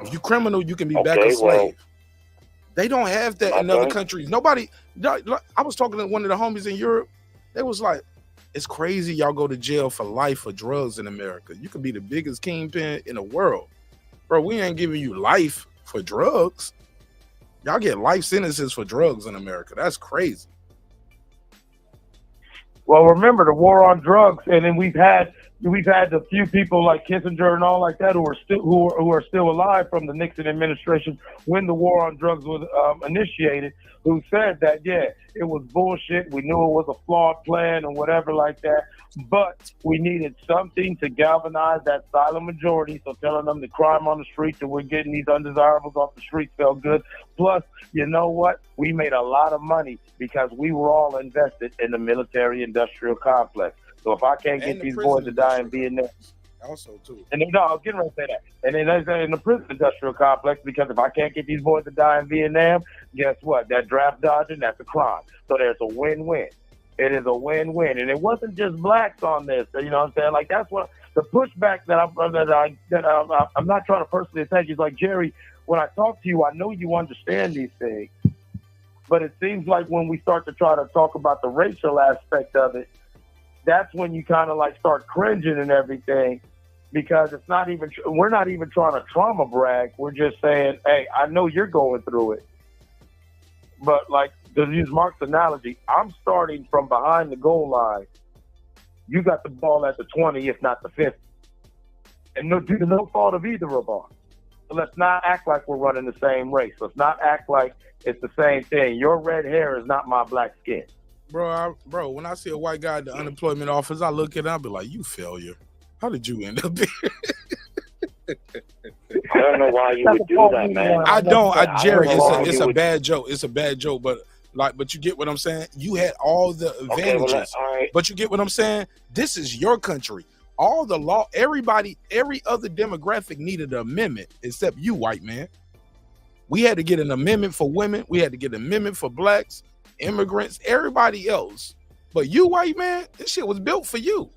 If you're criminal, you can be back a slave. They don't have that in other countries. Nobody, I was talking to one of the homies in Europe. They was like, it's crazy y'all go to jail for life for drugs in America. You can be the biggest kingpin in the world. Bro, we ain't giving you life for drugs. Y'all get life sentences for drugs in America. That's crazy. Well, remember the war on drugs, and then we've had a few people like Kissinger and all like that who are still alive from the Nixon administration when the war on drugs was initiated, who said that it was bullshit. We knew it was a flawed plan and whatever like that, but we needed something to galvanize that silent majority. So telling them the crime on the streets and we're getting these undesirables off the streets felt good. Plus, you know what? We made a lot of money because we were all invested in the military-industrial complex. So if I can't get these boys to die in Vietnam, also too. And no, I was getting ready to say that. And then in the prison industrial complex, because if I can't get these boys to die in Vietnam, guess what? That draft dodging, that's a crime. So there's a win-win. It is a win-win, and it wasn't just blacks on this. You know what I'm saying? Like that's what the pushback that I'm not trying to personally attack you. Is like, Jerry, when I talk to you, I know you understand these things, but it seems like when we start to try to talk about the racial aspect of it, that's when you kind of like start cringing and everything, because it's not even, we're not even trying to trauma brag. We're just saying, hey, I know you're going through it. But like, to use Mark's analogy, I'm starting from behind the goal line. You got the ball at the 20, if not the 50. And due to no fault of either of us. So let's not act like we're running the same race. Let's not act like it's the same thing. Your red hair is not my black skin. Bro, when I see a white guy at the unemployment office, I look at him, I'll be like, you failure. How did you end up here? I don't know why you would do that, man. Jerry, it's a bad joke. It's a bad joke, but you get what I'm saying? You had all the advantages. Okay, all right. But you get what I'm saying? This is your country. All the law, everybody, every other demographic needed an amendment except you, white man. We had to get an amendment for women. We had to get an amendment for blacks, immigrants, everybody else. But you, white man, this shit was built for you.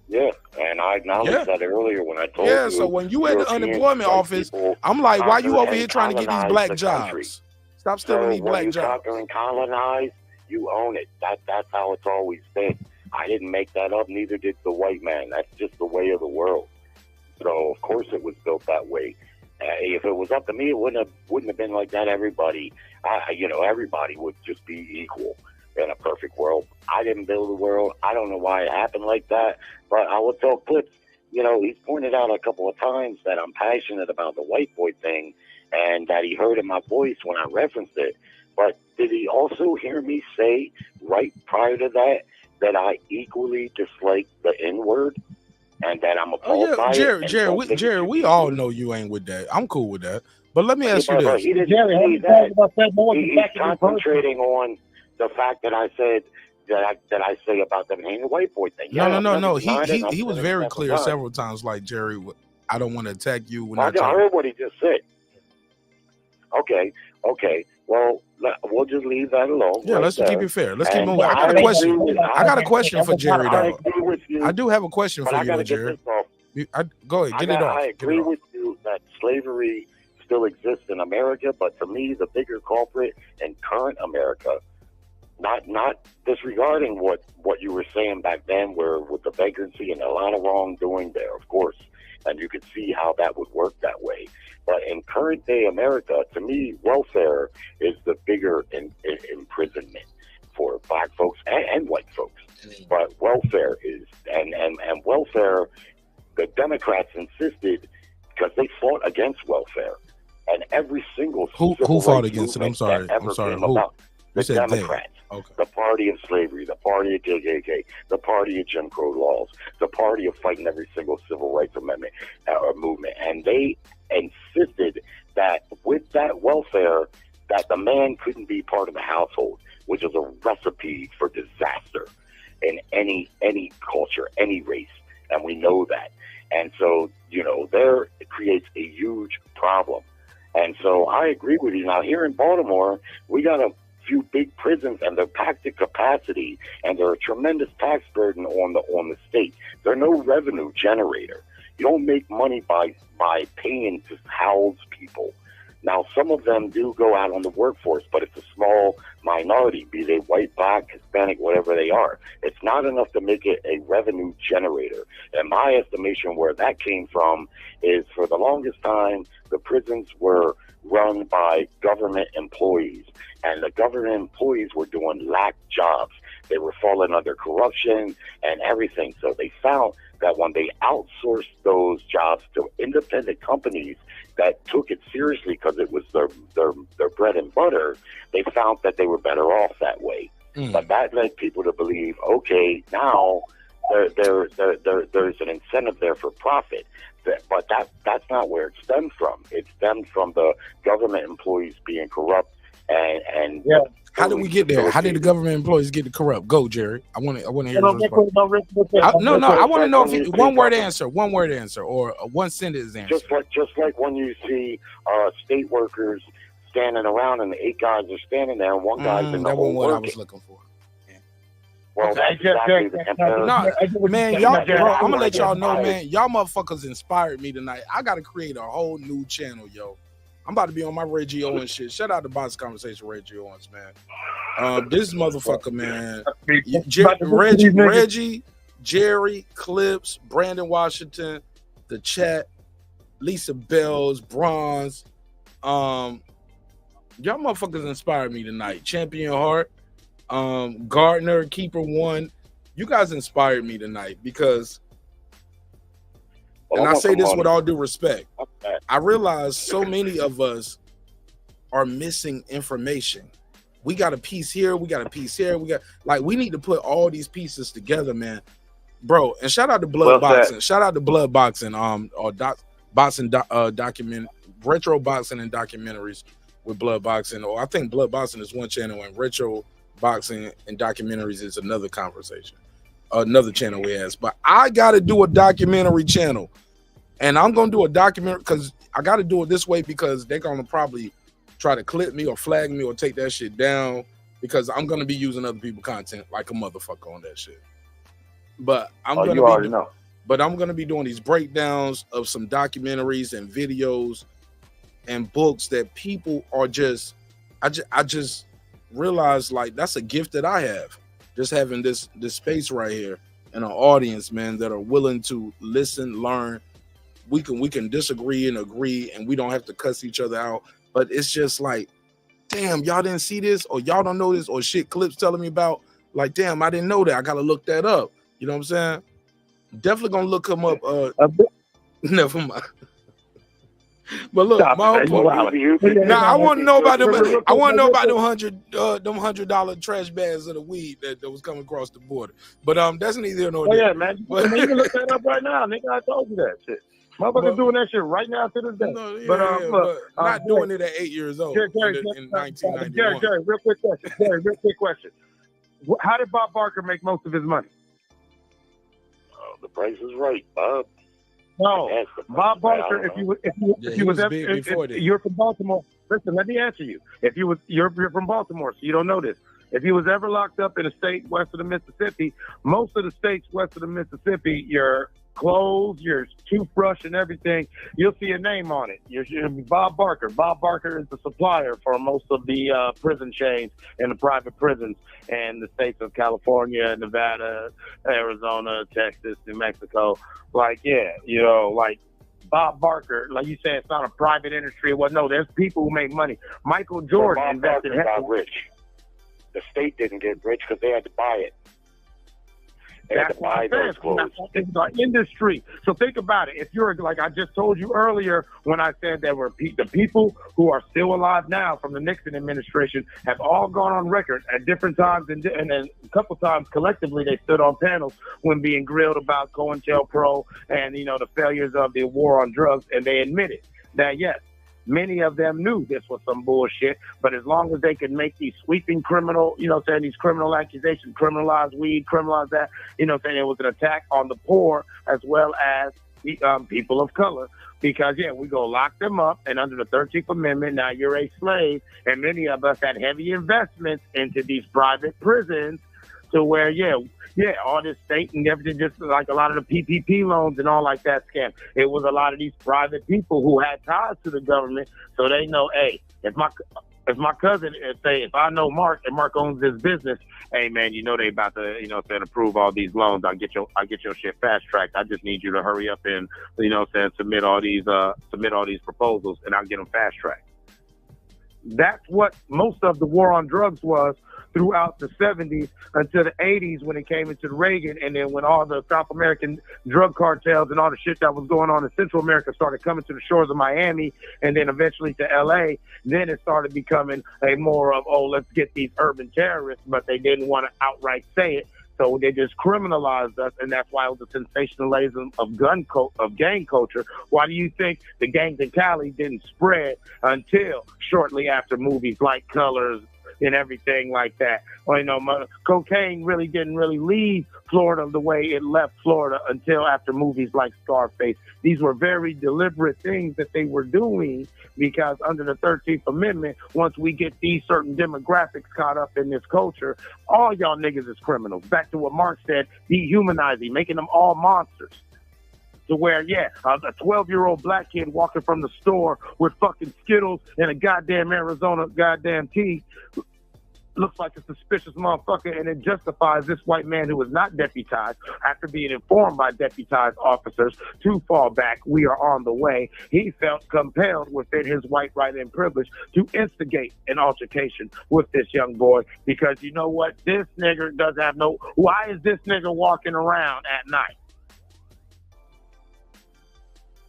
Yeah, and I acknowledged that earlier when I told you. Yeah, so when you at the unemployment office, I'm like, why you over here trying to get these black jobs? Stop stealing these black jobs. When you conquer and colonize, you own it. That's how it's always been. I didn't make that up, neither did the white man. That's just the way of the world. So, of course, it was built that way. If it was up to me, it wouldn't have been like that. Everybody would just be equal in a perfect world. I didn't build the world. I don't know why it happened like that, but I will tell Clips, he's pointed out a couple of times that I'm passionate about the white boy thing and that he heard in my voice when I referenced it. But did he also hear me say right prior to that I equally dislike the N-word and that I'm appalled by it? Jerry, we all know you ain't with that. I'm cool with that. But let me ask you this. He didn't say that. He's concentrating on the fact that I said that I say about them hating the white boy thing. No. He was very clear several times, like, Jerry, I don't want to attack you. I heard what he just said. Okay. Well, we'll just leave that alone. Yeah, let's keep it fair. Let's keep moving. I got a question for Jerry, though. I do have a question for you, Jerry. Go ahead, get it off. I agree with you that slavery still exists in America, but to me, the bigger culprit in current America, not disregarding what you were saying back then, where with the vagrancy and a lot of wrongdoing there, of course, and you could see how that would work that way. But in current day America, to me, welfare is the bigger imprisonment for black folks and white folks. But welfare is, and welfare, the Democrats insisted because they fought against welfare, and every single who fought against it? I'm sorry. Who? The Democrats, okay. The party of slavery, the party of KKK, the party of Jim Crow laws, the party of fighting every single civil rights amendment or movement, and they insisted that with that welfare that the man couldn't be part of the household, which is a recipe for disaster in any culture, any race. And we know that. And so, there it creates a huge problem. And so I agree with you. Now, here in Baltimore, we got a few big prisons, and they're packed to capacity, and they're a tremendous tax burden on the state. They're no revenue generator. You don't make money by paying to house people. Now, some of them do go out on the workforce, but it's a small minority, be they white, black, Hispanic, whatever they are. It's not enough to make it a revenue generator. And my estimation where that came from is, for the longest time, the prisons were run by government employees, and the government employees were doing lack jobs. They were falling under corruption and everything. So they found that when they outsourced those jobs to independent companies that took it seriously because it was their bread and butter, they found that they were better off that way. But that led people to believe, okay, now there's an incentive there for profit. But that's not where it stemmed from. It stemmed from the government employees being corrupt and yeah. How did we get there? How did the government employees get corrupt? Go, Jerry. I want to hear your response. I want to know if one word answer, or a one sentence answer. Just like when you see state workers standing around and the 8 guys are standing there and one guy's in the hole what working. I was looking for. Well, that's exactly the comparison. No, man, y'all, bro, I'm gonna let y'all know, man. Y'all motherfuckers inspired me tonight. I gotta create a whole new channel, yo. I'm about to be on my Reggie Owens shit. Shout out to Box Conversation, Reggie Owens, man. This motherfucker, man. Reggie, Jerry, Clips, Brandon Washington, the chat, Lisa Bells, Bronze. Y'all motherfuckers inspired me tonight. Champion Heart, Gardner, Keeper One. You guys inspired me tonight because, and I say this with all due respect, I realize so many of us are missing information. We got a piece here, we got a piece here, we need to put all these pieces together, man. Bro, and shout out to Blood Boxing. Shout out to Blood Boxing, document retro boxing and documentaries with Blood Boxing. Or I think Blood Boxing is one channel and retro boxing and documentaries is another conversation. Another channel we has. But I gotta do a documentary channel. And I'm gonna do a documentary because I gotta do it this way because they're gonna probably try to clip me or flag me or take that shit down because I'm gonna be using other people's content like a motherfucker on that shit. But I'm gonna be doing these breakdowns of some documentaries and videos and books that people are just I just realized like that's a gift that I have. Just having this space right here and an audience, man, that are willing to listen, learn. We can disagree and agree, and we don't have to cuss each other out. But it's just like, damn, y'all didn't see this, or y'all don't know this, or shit Clips telling me about. Like, damn, I didn't know that. I gotta look that up. You know what I'm saying? Definitely gonna look him up. Never mind. But look, my whole point. Now I want to know about them. I want to know about them $100 trash bags of the weed that was coming across the border. But that's neither nor there. Yeah, man. You can look that up right now, nigga. I told you that shit. Motherfuckers doing that shit right now to this day. No, but not doing it at 8 years old in 1991. Jerry, real quick question. How did Bob Barker make most of his money? The price is right, Bob. No, Bob Barker. If you're from Baltimore, listen. Let me answer you. You're from Baltimore, so you don't know this. If he was ever locked up in a state west of the Mississippi, most of the states west of the Mississippi, your clothes, your toothbrush, and everything, you'll see a name on it. You'll be Bob Barker. Bob Barker is the supplier for most of the prison chains and the private prisons in the states of California, Nevada, Arizona, Texas, New Mexico. Like, yeah, like Bob Barker, like you said, it's not a private industry. Well, no, there's people who make money. Michael Jordan invested. Bob Barker got rich. The state didn't get rich because they had to buy it. That's why it's our industry. So think about it. If you're like I just told you earlier when I said that the people who are still alive now from the Nixon administration have all gone on record at different times and then a couple times collectively they stood on panels when being grilled about COINTELPRO and the failures of the war on drugs, and they admitted that yes, Many of them knew this was some bullshit, but as long as they could make these sweeping criminal, these criminal accusations, criminalize weed, criminalize that, saying it was an attack on the poor as well as the people of color. Because, we go lock them up, and under the 13th Amendment, now you're a slave, and many of us had heavy investments into these private prisons to where, all this state and everything, just like a lot of the PPP loans and all like that scam. It was a lot of these private people who had ties to the government, so they know, hey, if my cousin, if I know Mark and Mark owns this business, hey man, they about to, approve all these loans. I get your shit fast tracked. I just need you to hurry up and, submit all these proposals, and I'll get them fast tracked. That's what most of the war on drugs was throughout the 70s until the 80s when it came into Reagan, and then when all the South American drug cartels and all the shit that was going on in Central America started coming to the shores of Miami and then eventually to LA, then it started becoming a more of, let's get these urban terrorists, but they didn't want to outright say it. So they just criminalized us, and that's why it was a sensationalism of gang culture. Why do you think the gangs in Cali didn't spread until shortly after movies like Colors and everything like that? Cocaine really didn't leave Florida the way it left Florida until after movies like Scarface. These were very deliberate things that they were doing, because under the 13th Amendment, once we get these certain demographics caught up in this culture, all y'all niggas is criminals. Back to what Mark said, dehumanizing, making them all monsters. To where, a 12-year-old black kid walking from the store with fucking Skittles and a goddamn Arizona goddamn tea looks like a suspicious motherfucker, and it justifies this white man who was not deputized, after being informed by deputized officers to fall back. We are on the way. He felt compelled within his white right and privilege to instigate an altercation with this young boy, because you know what? This nigger does have why is this nigger walking around at night?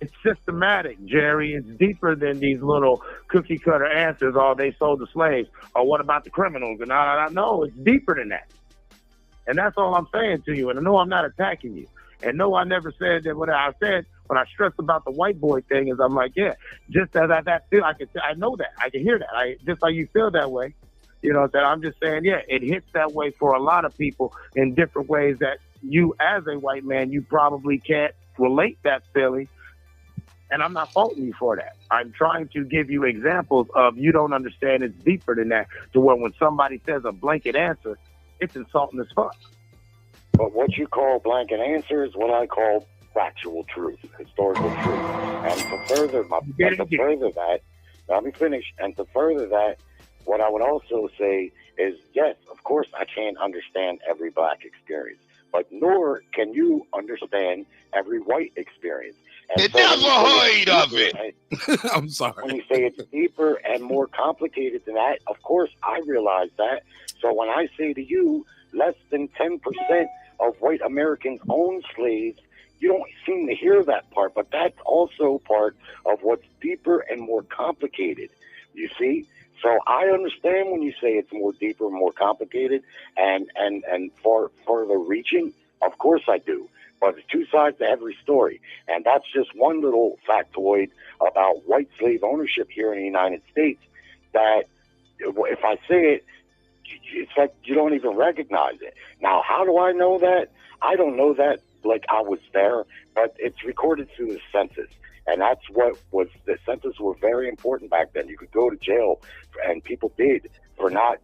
It's systematic, Jerry. It's deeper than these little cookie cutter answers. They sold the slaves. Or what about the criminals? And I know it's deeper than that. And that's all I'm saying to you. And I know I'm not attacking you. And no, I never said that. What I said when I stressed about the white boy thing is, I'm like, just as I feel, I know that. I can hear that. Just like you feel that way. That I'm just saying, it hits that way for a lot of people in different ways that you, as a white man, you probably can't relate that feeling. And I'm not faulting you for that. I'm trying to give you examples of you don't understand it's deeper than that, to where when somebody says a blanket answer, it's insulting as fuck. But what you call blanket answer is what I call factual truth, historical truth. And to further that, let me finish. And to further that, what I would also say is, yes, of course, I can't understand every black experience, but nor can you understand every white experience. You never heard of it. I'm sorry. When you say it's deeper and more complicated than that, of course, I realize that. So when I say to you, less than 10% of white Americans own slaves, you don't seem to hear that part, but that's also part of what's deeper and more complicated. You see? So I understand when you say it's more deeper, more complicated, and further reaching. Of course I do. But there's two sides to every story. And that's just one little factoid about white slave ownership here in the United States, that if I say it, it's like you don't even recognize it. Now, how do I know that? I don't know that like I was there, but it's recorded through the census. And that's what was, the census were very important back then. You could go to jail, and people did, for not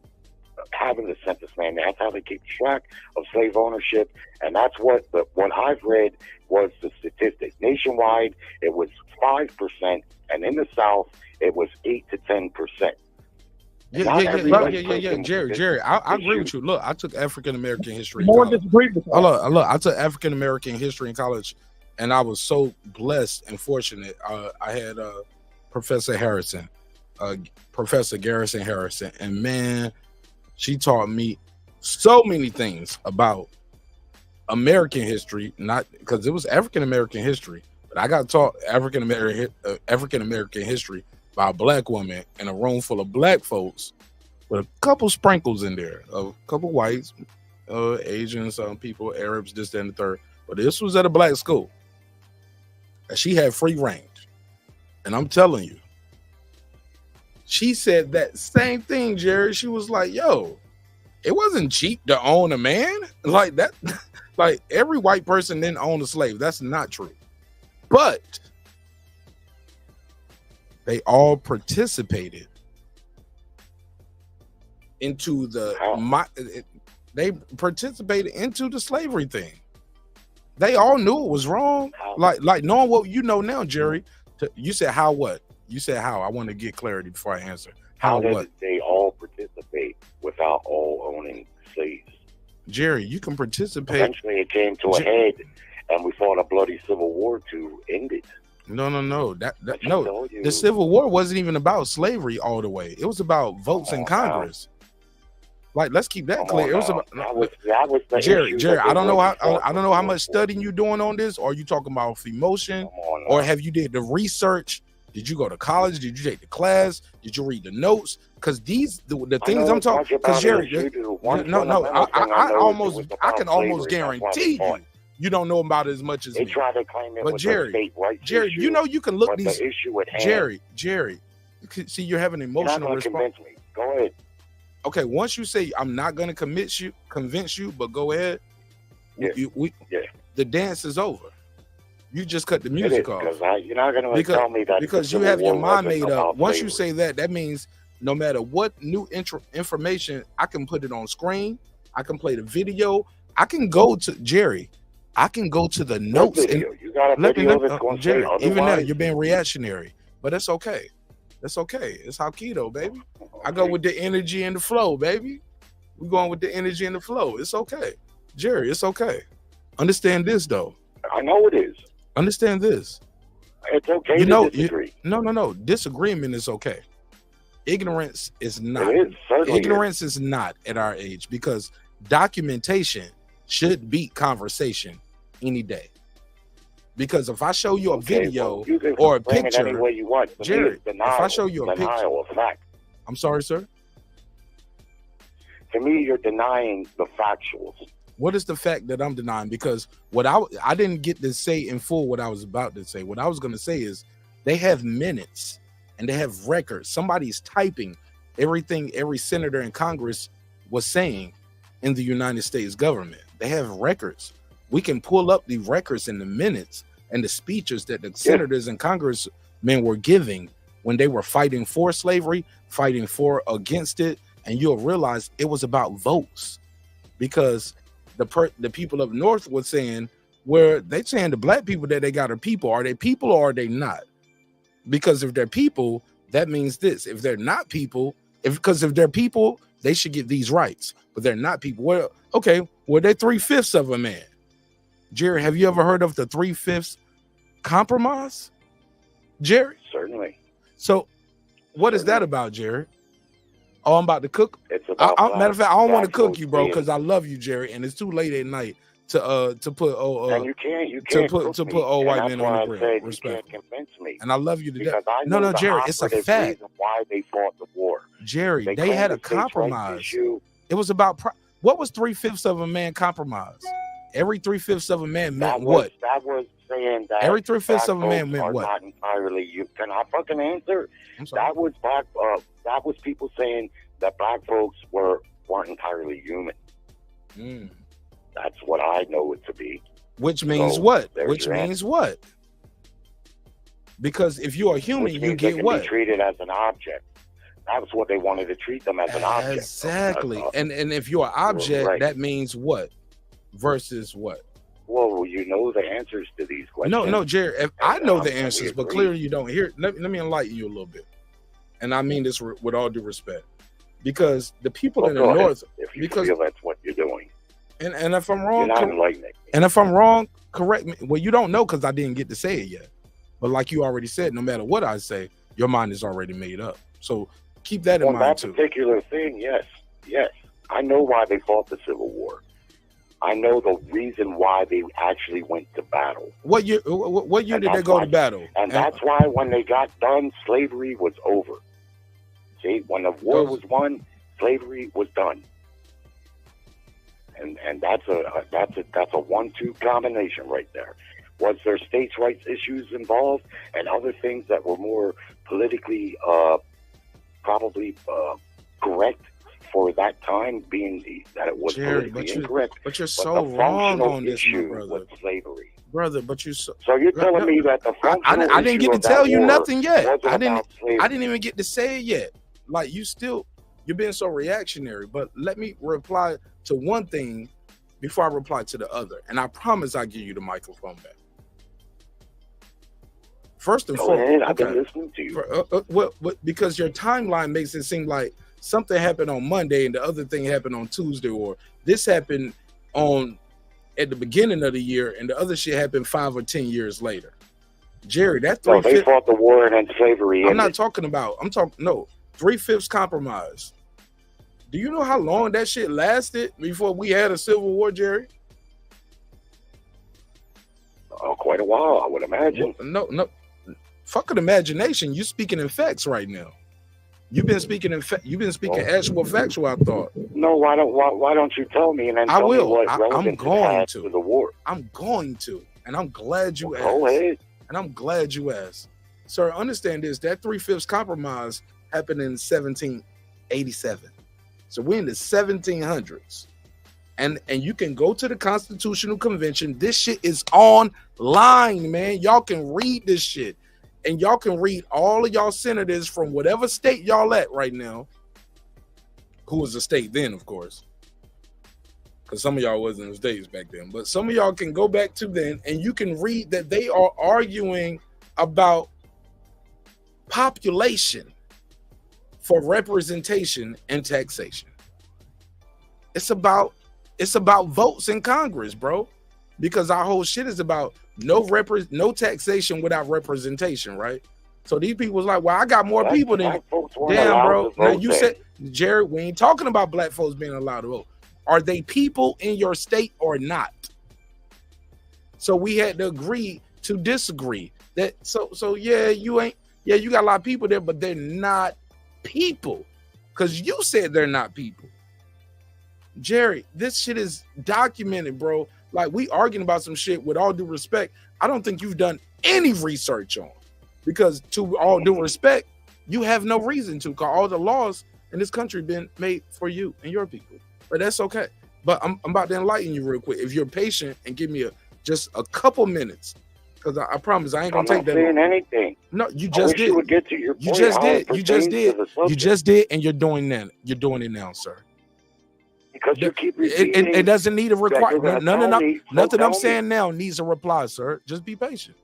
having the census, man. That's how they keep track of slave ownership, and that's what I've read was the statistic. Nationwide, it was 5%, and in the South, it was 8 to 10%. Yeah, Jerry, I agree with you. Look, I took African American history in college. I took African American history in college, and I was so blessed and fortunate. I had Professor Garrison Harrison, and man, she taught me so many things about American history, not because it was African American history, but I got taught African American history by a black woman in a room full of black folks with a couple sprinkles in there, a couple whites, Asians, some people, Arabs, this, that, and the third. But this was at a black school. And she had free range. And I'm telling you, she said that same thing, Jerry. She was like, yo, it wasn't cheap to own a man like that. Like every white person didn't own a slave. That's not true. But they all participated into they participated into the slavery thing. They all knew it was wrong. Like knowing what you know now, Jerry. You said how what? You said how? I want to get clarity before I answer. How did what? They all participate without all owning slaves? Jerry, you can participate. Eventually it came to a head and we fought a bloody civil war to end it. No. No. The Civil War wasn't even about slavery all the way. It was about votes in Congress. Like, let's keep that clear. It was about that was the Jerry. I don't know how much much studying you doing on this, or you talking about emotion, or have you did the research? Did you go to college? Did you take the class? Did you read the notes? Because the things I'm talking. Because Jerry, I can almost guarantee you don't know about it as much as me. They try to claim it. But Jerry, you know you can look these. The issue at hand. Jerry, see, you're having an emotional response. Go ahead. Okay, once you say I'm not going to convince you, but go ahead. The dance is over. You just cut the music off. You're not going to tell me that because you have your mind made up. Once you say that, that means no matter what new information, I can put it on screen. I can play the video. I can go to Jerry. I can go to the notes and you got a video that's going to Jerry. Even now, you're being reactionary, but it's okay. That's okay. It's how keto, baby. I go with the energy and the flow, baby. We're going with the energy and the flow. It's okay. Jerry, it's okay. Understand this, though. I know it is. Understand this. It's okay to disagree. No. Disagreement is okay. Ignorance is not. It is, certainly Ignorance is not at our age, because documentation should beat conversation any day. Because if I show you a video or a picture, any way you want. Jerry, if I show you a picture, of fact. I'm sorry, sir. To me, you're denying the factuals. What is the fact that I'm denying? Because what I didn't get to say in full what I was about to say. What I was going to say is they have minutes and they have records. Somebody's typing everything every senator in Congress was saying in the United States government. They have records. We can pull up the records and the minutes and the speeches that the senators and congressmen were giving when they were fighting for slavery, fighting for against it, and you'll realize it was about votes. Because the people up north were saying, where they saying the black people that they got are people. Are they people or are they not? Because if they're people, that means this. If they're not people, if they're people, they should get these rights. But they're not people. Well, okay, well, they're 3/5 of a man. Jerry, have you ever heard of the 3/5 compromise? Jerry? Certainly. So what is that about, Jerry? Oh, I'm about to cook. It's about matter of fact, I don't want to cook you, bro, because I love you, Jerry, and it's too late at night to put and you can't put old white men on the grill. Respect. You can't convince me. And I love you to death. No, Jerry, it's a fact. Why they fought the war, Jerry? They had a compromise. It was about what was 3/5 of a man compromise? Every 3/5 of a man meant what? That was saying that every 3/5 of a man meant what? Not entirely. Can I fucking answer? That was black. That was people saying that black folks weren't entirely human. That's what I know it to be. Which means what? Which means what? Because if you are human, you get they what? Be treated as an object. That was what they wanted to treat them as an object. Exactly. And if you're an object, that means what? Versus what? Well, you know the answers to these questions. No, Jerry. I know the answers, but clearly you don't. Here, let me enlighten you a little bit. And I mean this with all due respect, because the people in the north, if you feel that's what you're doing, and if I'm wrong, you're not enlightening. And if I'm wrong, correct me. Well, you don't know because I didn't get to say it yet. But like you already said, no matter what I say, your mind is already made up. So keep that in mind too. On that particular thing, yes, I know why they fought the Civil War. I know the reason why they actually went to battle. What year did they go to battle? And that's why when they got done, slavery was over. See, when the war was won, slavery was done. And that's a 1-2 combination right there. Was there states' rights issues involved and other things that were more politically probably correct for that time, being that it was politically incorrect. But you're so wrong on this, my brother. Was slavery. Brother, but you so you're telling me that the functional I didn't get to tell you nothing yet. I didn't slavery. even get to say it yet. Like you're being so reactionary. But let me reply to one thing before I reply to the other. And I promise I'll give you the microphone back. First and foremost, I've been listening to you. Because your timeline makes it seem like something happened on Monday and the other thing happened on Tuesday, or this happened at the beginning of the year and the other shit happened 5 or 10 years later. Jerry, that they fought the war and then slavery. I'm talking 3/5 compromise. Do you know how long that shit lasted before we had a civil war, Jerry? Quite a while, I would imagine. No. Fucking imagination. You speaking in facts right now. You've been speaking actual factual, I thought. No, why don't you tell me and then tell me what relevance it has to the war? I'm going to, and I'm glad you asked. Go ahead. And I'm glad you asked. Sir, understand this, that 3/5 compromise happened in 1787. So we're in the 1700s. And you can go to the Constitutional Convention. This shit is online, man. Y'all can read this shit. And y'all can read all of y'all senators from whatever state y'all at right now, who was a state then, of course, because some of y'all wasn't in states back then, but some of y'all can go back to then and you can read that they are arguing about population for representation and taxation. It's about votes in Congress, bro, because our whole shit is about no taxation without representation, right? So these people was like, well, I got more people than damn, bro. Now you said, Jared, we ain't talking about black folks being allowed to vote. Are they people in your state or not? So we had to agree to disagree. That so yeah, you got a lot of people there, but they're not people. Because you said they're not people. Jerry, this shit is documented, bro. Like, we arguing about some shit, with all due respect, I don't think you've done any research on. Because to all due respect, you have no reason to, because all the laws in this country been made for you and your people. But that's okay. But I'm about to enlighten you real quick. If you're patient and give me just a couple minutes, because I promise I ain't gonna take that. I'm not saying anything. No, you just did. You would get to your point. You just did. You just did. You just did, and you're doing that. You're doing it now, sir. Because you keep repeating it doesn't need a requirement. No. Nothing I'm saying now needs a reply, sir. Just be patient.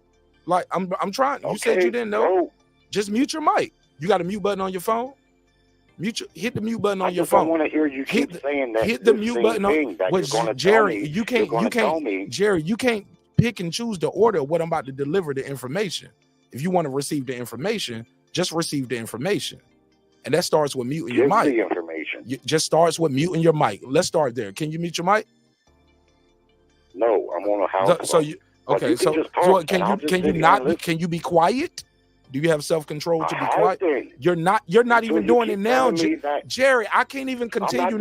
Like I'm trying. You said you didn't know. Just mute your mic. You got a mute button on your phone. Hit the mute button on your phone. I want to hear you keep saying that. Hit the mute button on. Jerry, you can't. Jerry, you can't pick and choose the order of what I'm about to deliver the information. If you want to receive the information, just receive the information, and that starts with muting your mic. The information. Just starts with muting your mic. Let's start there. Can you mute your mic? No, I'm on a house. So you okay? So can you be quiet? Do you have self-control to be quiet? You're not even doing it now, Jerry. I can't even continue.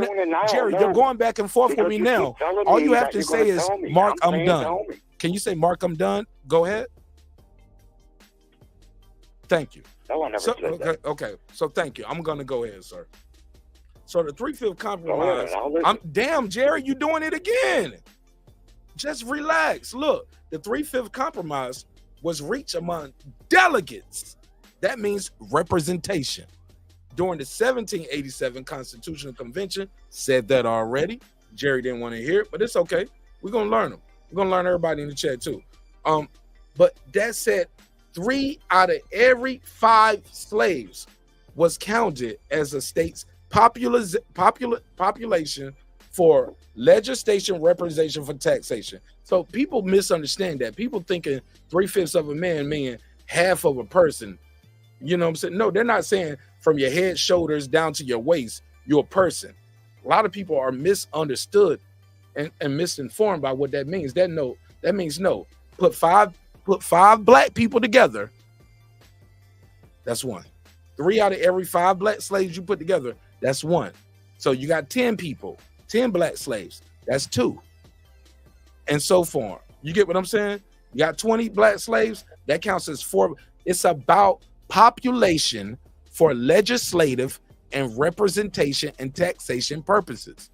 Jerry, you're going back and forth with me now. All you have to say is, Mark, I'm done. Can you say, Mark, I'm done? Go ahead. Thank you. Okay. So thank you. I'm gonna go ahead, sir. So the 3/5 compromise. Damn, Jerry, you doing it again? Just relax. Look, the 3/5 compromise was reached among delegates. That means representation. During the 1787 Constitutional Convention, said that already. Jerry didn't want to hear it, but it's okay. We're gonna learn them. We're gonna learn everybody in the chat too. But that said, 3 out of every 5 slaves was counted as a state's population for legislation, representation for taxation. So people misunderstand that. People thinking 3/5 of a man meaning half of a person. You know what I'm saying? No, they're not saying from your head, shoulders down to your waist, you're a person. A lot of people are misunderstood and misinformed by what that means. That means no. Put five black people together. That's 1. 3 out of every 5 black slaves you put together, that's 1. So you got 10 people, 10 black slaves, that's 2. And so forth. You get what I'm saying? You got 20 black slaves, that counts as 4. It's about population for legislative and representation and taxation purposes.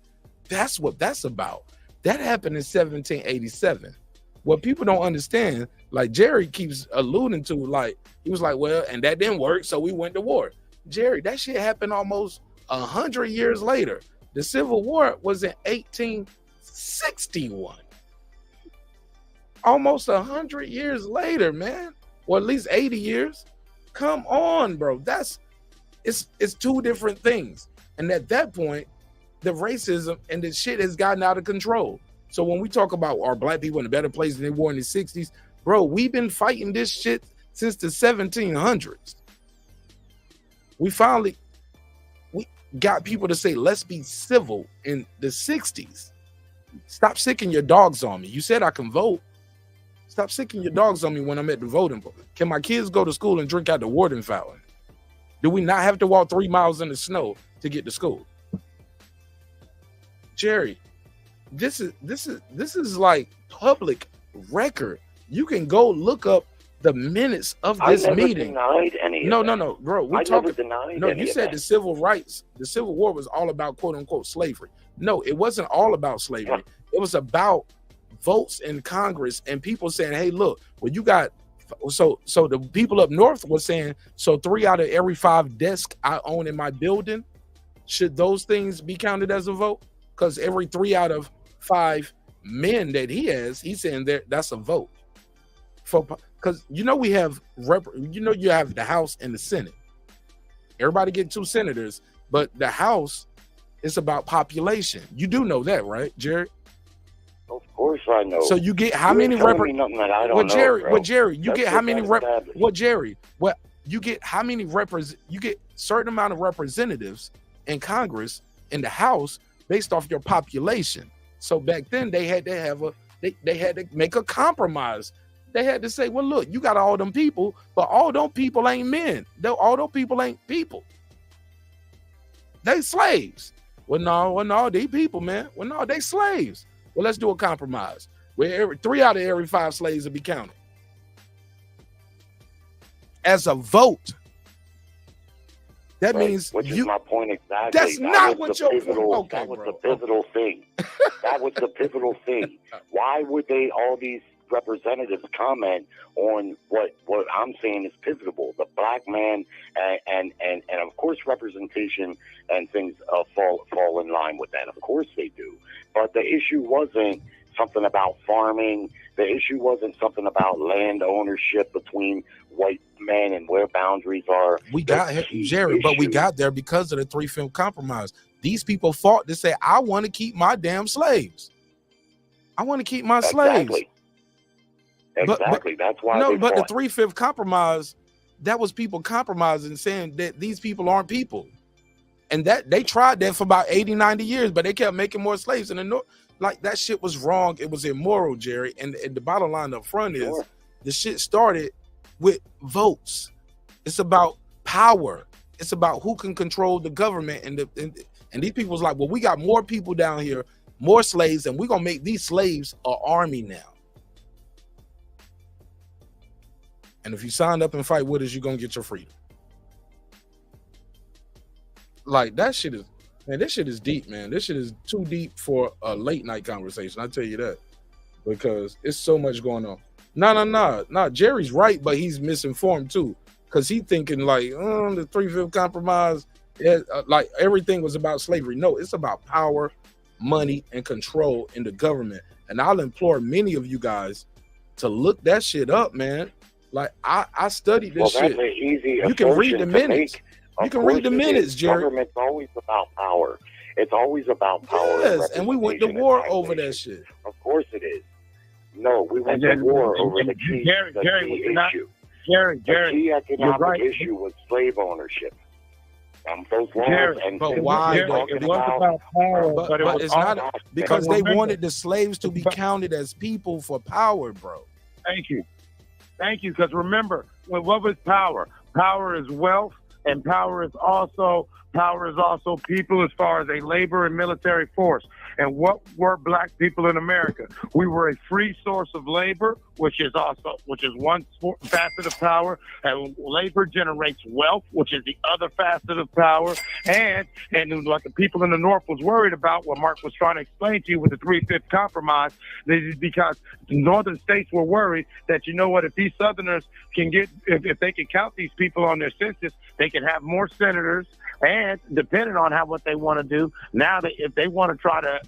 That's what that's about. That happened in 1787. What people don't understand, like Jerry keeps alluding to, like, he was like, well, and that didn't work, so we went to war. Jerry, that shit happened almost 100 years later. The Civil War was in 1861. Almost 100 years later, man. Or at least 80 years. Come on, bro. It's two different things. And at that point, the racism and the shit has gotten out of control. So when we talk about are black people in a better place than they were in the 60s, bro, we've been fighting this shit since the 1700s. We got people to say, let's be civil in the 60s. Stop sicking your dogs on me. You said I can vote. Stop sicking your dogs on me when I'm at the voting booth. Can my kids go to school and drink out the warden fountain? Do we not have to walk 3 miles in the snow to get to school? Jerry, this is like public record. You can go look up the minutes of this meeting. Denied any no, of that. no, bro. I never denied no, any you of said that. the civil rights, the Civil War was all about quote unquote slavery. No, it wasn't all about slavery. It was about votes in Congress and people saying, hey, look, well, you got so the people up north were saying, so 3 out of every 5 desks I own in my building, should those things be counted as a vote? Because every 3 out of 5 men that he has, he's saying that's a vote. Because you have you have the House and the Senate. Everybody get 2 senators, but the House is about population. You do know that, right, Jerry? Of course I know. So you get how many nothing that I don't know, Jerry, bro. well, Jerry, you That's get how many Jerry, you get how many you get certain amount of representatives in Congress, in the House, based off your population. So back then they had to have they had to make a compromise. They had to say, well, look, you got all them people, but all them people ain't men. All them people ain't people. They slaves. Well, no, they people, man. Well, no, they slaves. Well, let's do a compromise where 3 out of every 5 slaves will be counted as a vote. That means which is my point exactly. That's not what your point. That was the pivotal thing. That was the pivotal thing. Why would all these representatives comment on what I'm saying is pivotal? The black man and of course representation and things fall in line with that. Of course they do. But the issue wasn't something about farming. The issue wasn't something about land ownership between white men and where boundaries are. We got Jerry, but we got there because of the 3-5 compromise. These people fought to say, I want to keep my damn slaves. I want to keep my slaves. Exactly. That's why. No, but the 3-5 compromise, that was people compromising, saying that these people aren't people. And that they tried that for about 80, 90 years, but they kept making more slaves in the north. Like, that shit was wrong. It was immoral, Jerry. And the bottom line up front is the shit started with votes. It's about power. It's about who can control the government. And these people was like, well, we got more people down here, more slaves, and we're going to make these slaves an army now. And if you sign up and fight with us, you're going to get your freedom. Like, that shit is, man, this shit is deep, man. This shit is too deep for a late night conversation. I tell you that, because it's so much going on. No. Jerry's right, but he's misinformed too, because he thinking like, the 3-5 compromise, like everything was about slavery. No, it's about power, money, and control in the government. And I'll implore many of you guys to look that shit up, man. Like, I studied this shit. That's an easy you can read the minutes. You can read the minutes, Jerry. Government's always about power. It's always about power. Yes, and we went to war over that shit. Of course it is. No, we went to war over the key issue. The key economic issue was slave ownership. Those laws but why? It was about power, but it's not because they wanted the slaves to be counted as people for power, bro. Thank you. Because remember, what was power? Power is wealth. And power is also people as far as a labor and military force. And what were black people in America? We were a free source of labor, which is one facet of power. And labor generates wealth, which is the other facet of power. And what the people in the North was worried about, what Mark was trying to explain to you with the 3-5 compromise, because the northern states were worried that, you know what, if these Southerners can get, if they can count these people on their census, they can have more senators. And depending on what they want to do, now that if they want to try to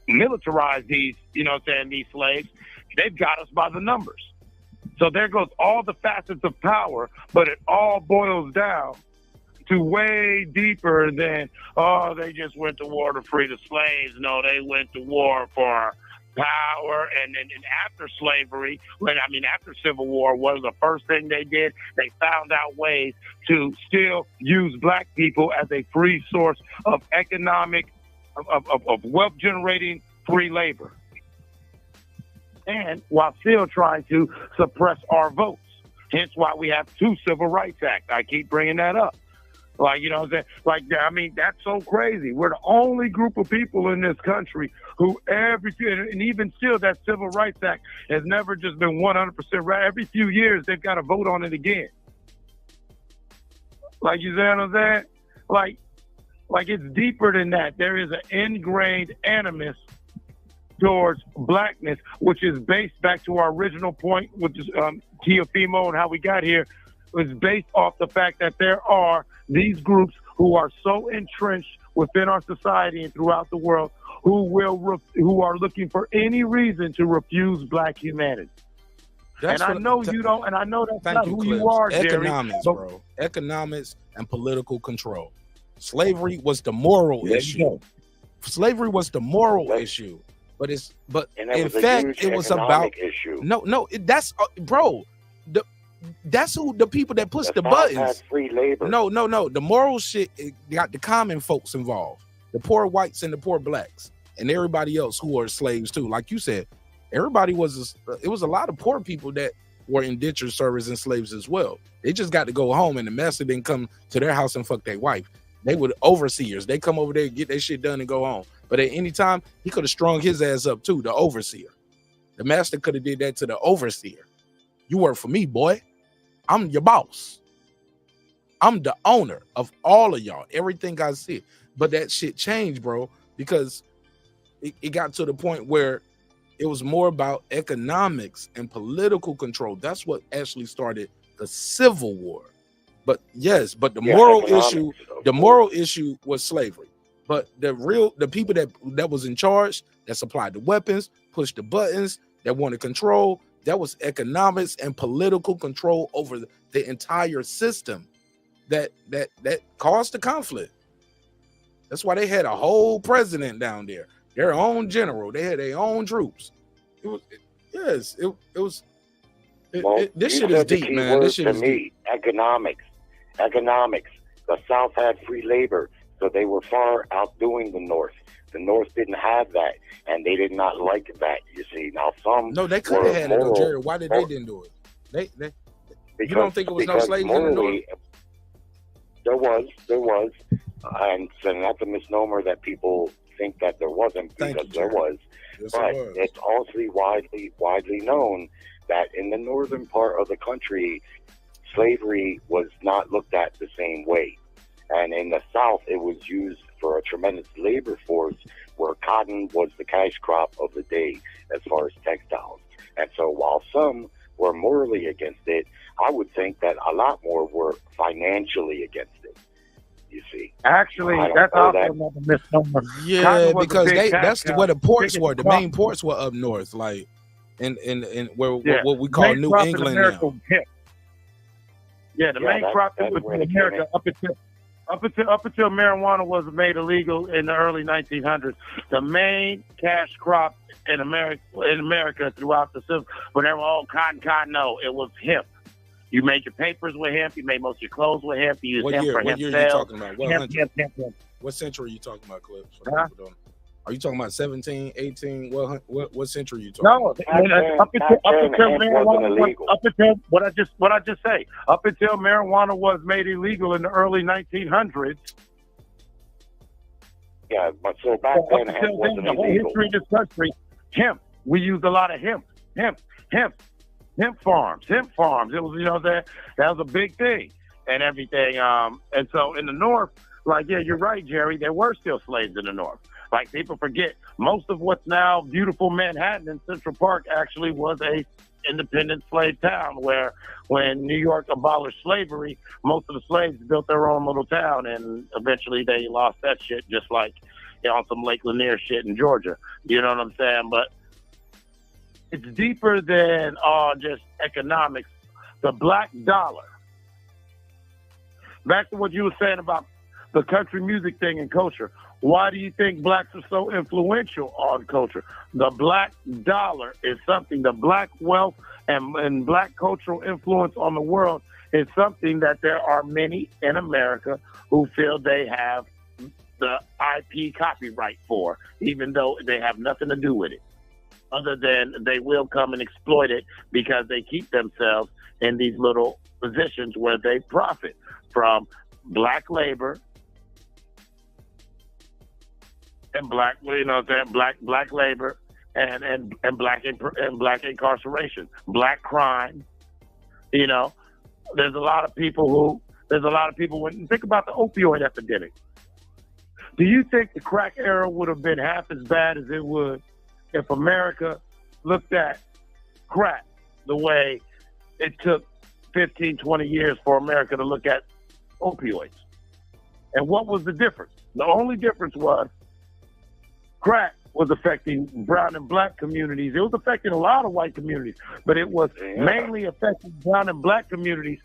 militarize these, these slaves, they've got us by the numbers. So there goes all the facets of power, but it all boils down to way deeper than, they just went to war to free the slaves. No, they went to war for power. And after slavery, after Civil War, what was the first thing they did? They found out ways to still use black people as a free source of economic, of wealth generating free labor. And while still trying to suppress our votes. Hence why we have 2 Civil Rights Acts. I keep bringing that up. That's so crazy. We're the only group of people in this country who and even still that Civil Rights Act has never just been 100% right. Every few years, they've got to vote on it again. You see what I'm saying? It's deeper than that. There is an ingrained animus towards blackness, which is based back to our original point, which is Teofimo and how we got here, was based off the fact that there are these groups who are so entrenched within our society and throughout the world who are looking for any reason to refuse black humanity. I know that's not who you are, Jerry. Economics, bro. Economics and political control. Slavery was the moral issue. Slavery was the moral issue. But in fact, it was about issue. That's bro. That's who the people that push the buttons. Has free labor. No. The moral shit, it got the common folks involved, the poor whites and the poor blacks, and everybody else who are slaves too. Like you said, everybody was. It was a lot of poor people that were indentured servants and slaves as well. They just got to go home, and the master didn't come to their house and fuck their wife. They were overseers. They come over there, get their shit done, and go home. But at any time, he could have strung his ass up too. The overseer, the master could have did that to the overseer. You work for me, boy. I'm your boss. I'm the owner of all of y'all. Everything I see. But that shit changed, bro, because it got to the point where it was more about economics and political control. That's what actually started the Civil War. But yes, but the moral issue was slavery. But the people that was in charge, that supplied the weapons, pushed the buttons, that wanted control, that was economics and political control over the entire system that caused the conflict. That's why they had a whole president down there, their own general. They had their own troops. This shit is deep, man. This shit is deep. Economics. The South had free labor, so they were far outdoing the North. The North didn't have that, and they did not like that. You see, now they could have had it, though, Jerry. Why they didn't do it? You don't think it was no slaves in the North? There was, and so that's a misnomer that people think that there wasn't, because there was. Yes, but it's also widely known that in the northern part of the country, slavery was not looked at the same way. And in the South, it was used for a tremendous labor force, where cotton was the cash crop of the day as far as textiles. And so while some were morally against it, I would think that a lot more were financially against it. You see, actually, that's also another misnomer. Yeah, because that's where the ports were. The main ports were up north, like in what we call New England now. The main crop in America up until marijuana was made illegal in the early 1900s. The main cash crop in America throughout the civil, when they were cotton, no, it was hemp. You made your papers with hemp. You made most of your clothes with hemp. You used hemp for hemp. What year are you talking about? What century are you talking about, Clip? Are you talking about 17, 18? What century are you talking about? No, up until marijuana was, up until what I just say, up until marijuana was made illegal in the early 1900s. Yeah, but so back then hemp wasn't the whole illegal. history of this country, hemp. We used a lot of hemp farms. It was, you know, that was a big thing and everything. And so in the North, like, yeah, you're right, Jerry. There were still slaves in the North. Like, people forget, most of what's now beautiful Manhattan and Central Park actually was a independent slave town where when New York abolished slavery, most of the slaves built their own little town, and eventually they lost that shit, just like, you know, on some Lake Lanier shit in Georgia. You know what I'm saying? But it's deeper than just economics. The black dollar. Back to what you were saying about the country music thing and culture. Why do you think blacks are so influential on culture? The black dollar is something, the black wealth and black cultural influence on the world is something that there are many in America who feel they have the IP copyright for, even though they have nothing to do with it, other than they will come and exploit it because they keep themselves in these little positions where they profit from black labor, and black, you know, that black labor and black incarceration, black crime. You know, there's a lot of people when think about the opioid epidemic. Do you think the crack era would have been half as bad as it would if America looked at crack the way it took 15, 20 years for America to look at opioids? And what was the difference? The only difference was crack was affecting brown and black communities. It was affecting a lot of white communities, but it was mainly affecting brown and black communities.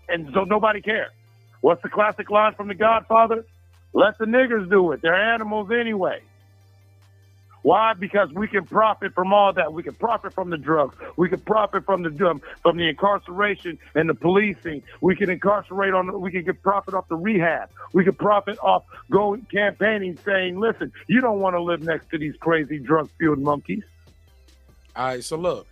And so nobody cared. What's the classic line from The Godfather? Let the niggers do it. They're animals anyway. Why? Because we can profit from all that. We can profit from the drugs. We can profit from the incarceration and the policing. We can we can get profit off the rehab. We can profit off going campaigning saying, listen, you don't want to live next to these crazy drug-fueled monkeys. All right, so look.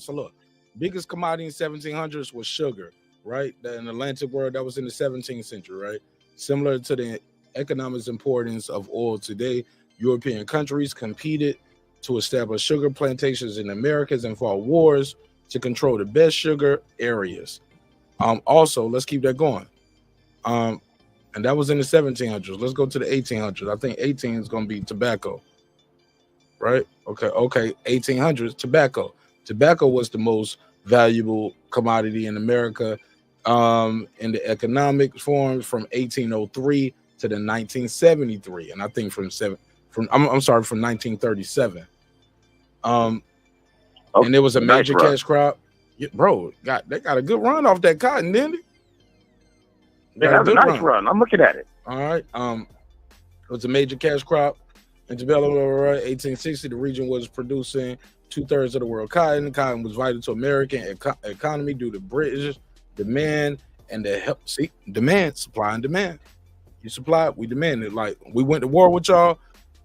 Look. Biggest commodity in 1700s was sugar, right? In the Atlantic world, that was in the 17th century, right? Similar to the economic importance of oil today, European countries competed to establish sugar plantations in the Americas and fought wars to control the best sugar areas. Also, let's keep that going. And that was in the 1700s. Let's go to the 1800s. I think 18 is going to be tobacco, right? Okay. 1800s, tobacco. Tobacco was the most valuable commodity in America in the economic form from 1803 to the 1973, and I think from 1937. And there was a major cash crop. Yeah, bro, they got a good run off that cotton, didn't they? Got a nice run. I'm looking at it. All right. It was a major cash crop in development. 1860, the region was producing 2/3 of the world cotton. Cotton was vital to American economy due to British demand and the help. See, demand, supply and demand. You supply, we demand it. Like, we went to war with y'all.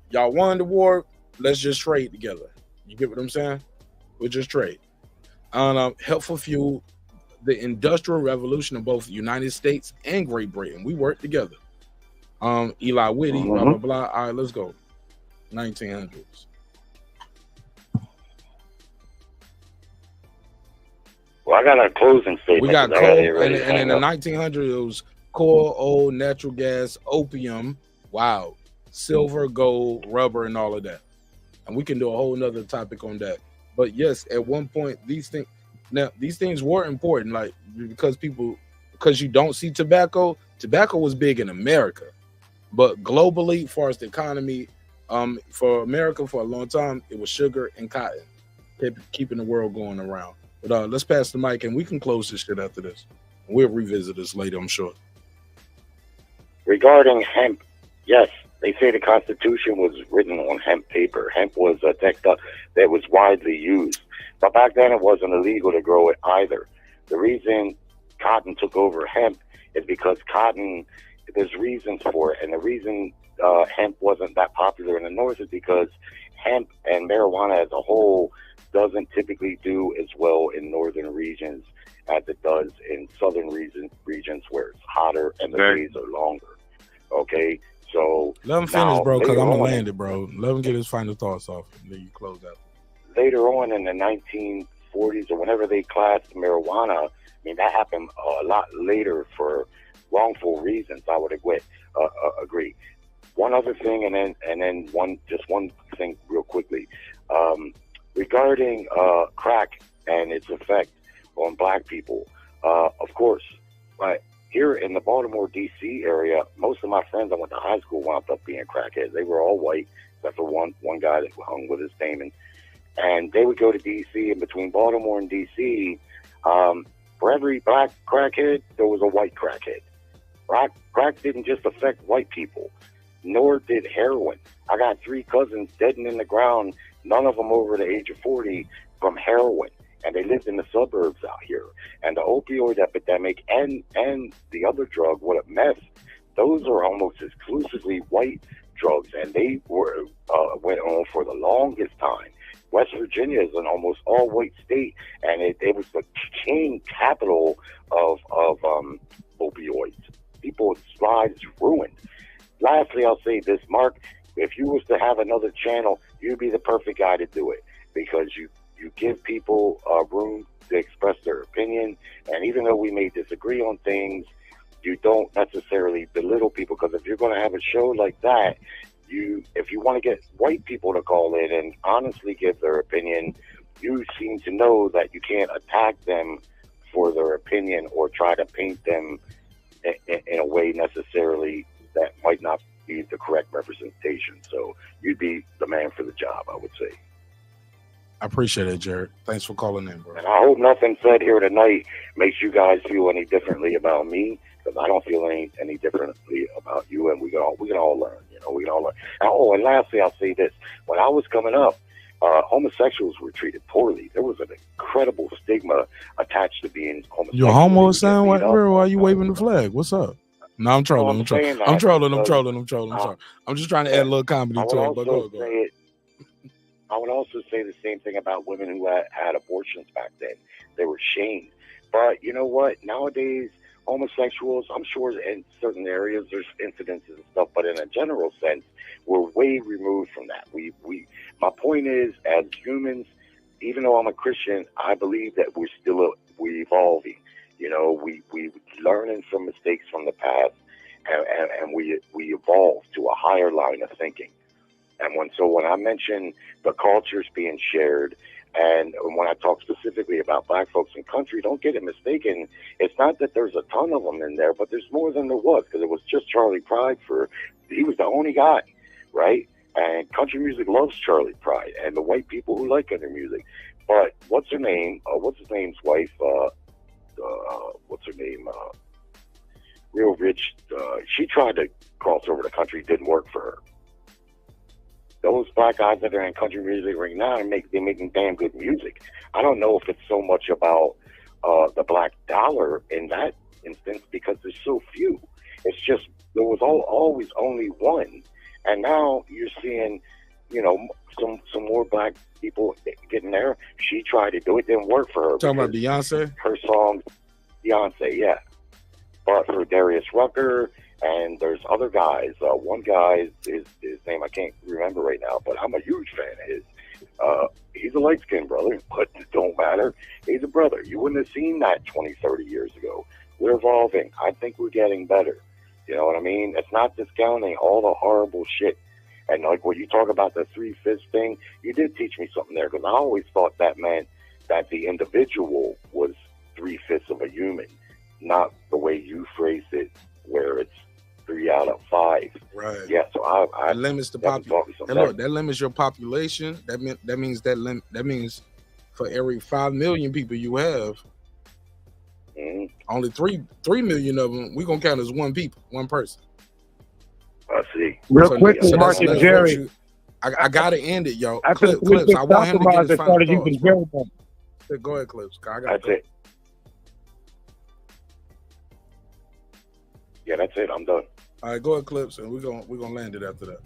Y'all won the war. Let's just trade together. You get what I'm saying? We'll just trade. Helpful fuel the industrial revolution of both the United States and Great Britain. We worked together. Eli Whitty, blah, blah, blah. All right, let's go. 1900s. Well, I got a closing statement. We got coal, and in the 1900s, it was coal, oil, natural gas, opium, wow, silver, gold, rubber, and all of that. And we can do a whole nother topic on that. But yes, at one point, these things were important, like because you don't see tobacco was big in America, but globally, as far as the economy, for America for a long time, it was sugar and cotton, keeping the world going around. But let's pass the mic and we can close this shit after this. We'll revisit this later, I'm sure. Regarding hemp, yes, they say the Constitution was written on hemp paper. Hemp was a textile that was widely used. But back then it wasn't illegal to grow it either. The reason cotton took over hemp is because cotton there's reasons for it, and the reason hemp wasn't that popular in the North is because hemp and marijuana as a whole doesn't typically do as well in northern regions as it does in southern regions where it's hotter and the days are longer. Okay, so let him finish, bro, because I'm gonna land it, bro. Let him get his final thoughts off, and then you close out. Later on in the 1940s or whenever they classed marijuana, I mean that happened a lot later for wrongful reasons. I would agree. One other thing, and then one thing real quickly, regarding crack and its effect on black people. Of course, right here in the Baltimore, D.C. area, most of my friends I went to high school wound up being crackheads. They were all white, except for one guy that hung with his Damon. And they would go to D.C., and between Baltimore and D.C., for every black crackhead, there was a white crackhead. Crack didn't just affect white people, nor did heroin. I got 3 cousins dead in the ground, none of them over the age of 40, from heroin. And they lived in the suburbs out here. And the opioid epidemic and the other drug, meth, those are almost exclusively white drugs. And they went on for the longest time. West Virginia is an almost all-white state, and it was the king capital of opioids. People's lives ruined. Lastly, I'll say this, Mark, if you was to have another channel, you'd be the perfect guy to do it, because you give people room to express their opinion, and even though we may disagree on things, you don't necessarily belittle people, because if you're going to have a show like that, if you want to get white people to call in and honestly give their opinion, you seem to know that you can't attack them for their opinion or try to paint them in a way necessarily that might not be the correct representation. So you'd be the man for the job, I would say. I appreciate it, Jared. Thanks for calling in, bro. And I hope nothing said here tonight makes you guys feel any differently about me, because I don't feel any differently about you, and we can all learn. We can all learn. And lastly, I'll say this: when I was coming up, homosexuals were treated poorly. There was an incredible stigma attached to being homosexual. You're homo sound white girl? Why are you waving the flag? What's up? No, I'm trolling. I'm trolling. I'm sorry. I'm just trying to add a little comedy to it. But go ahead. I would also say the same thing about women who had abortions back then. They were shamed. But you know what? Nowadays, homosexuals, I'm sure in certain areas there's incidences and stuff, but in a general sense, we're way removed from that. My point is, as humans, even though I'm a Christian, I believe that we're evolving. We learning from mistakes from the past, and we evolve to a higher line of thinking. And when I mention the cultures being shared, and when I talk specifically about black folks in country, don't get it mistaken. It's not that there's a ton of them in there, but there's more than there was, because it was just Charlie Pride. He was the only guy, right? And country music loves Charlie Pride and the white people who like country music. But what's her name? What's his name's wife? What's her name? Real Rich. She tried to cross over the country. Didn't work for her. Those black guys that are in country music right now, they're making damn good music. I don't know if it's so much about the black dollar in that instance, because there's so few. It's just there was always only one, and now you're seeing, some more black people getting there. She tried to do it, didn't work for her. Talking about Beyonce? Her song, Beyonce, yeah. But for Darius Rucker, and there's other guys. One guy, his name I can't remember right now, but I'm a huge fan of his. He's a light-skinned brother, but it don't matter. He's a brother. You wouldn't have seen that 20, 30 years ago. We're evolving. I think we're getting better. You know what I mean? It's not discounting all the horrible shit. And like when you talk about the 3/5 thing, you did teach me something there, because I always thought that meant that the individual was 3/5 of a human, not the way you phrased it, where it's 3 out of 5. Right. Yeah. So I limits the population. Look, that limits your population. That means for every 5 million people you have, only 3 million of them we gonna count as one person. I see. Real quick, Mark and Jerry. I gotta end it, yo. After Clips. I want him to get his final thoughts. Go ahead, Clips. That's it. Yeah, that's it. I'm done. All right, go ahead, Clips, and we're gonna land it after that.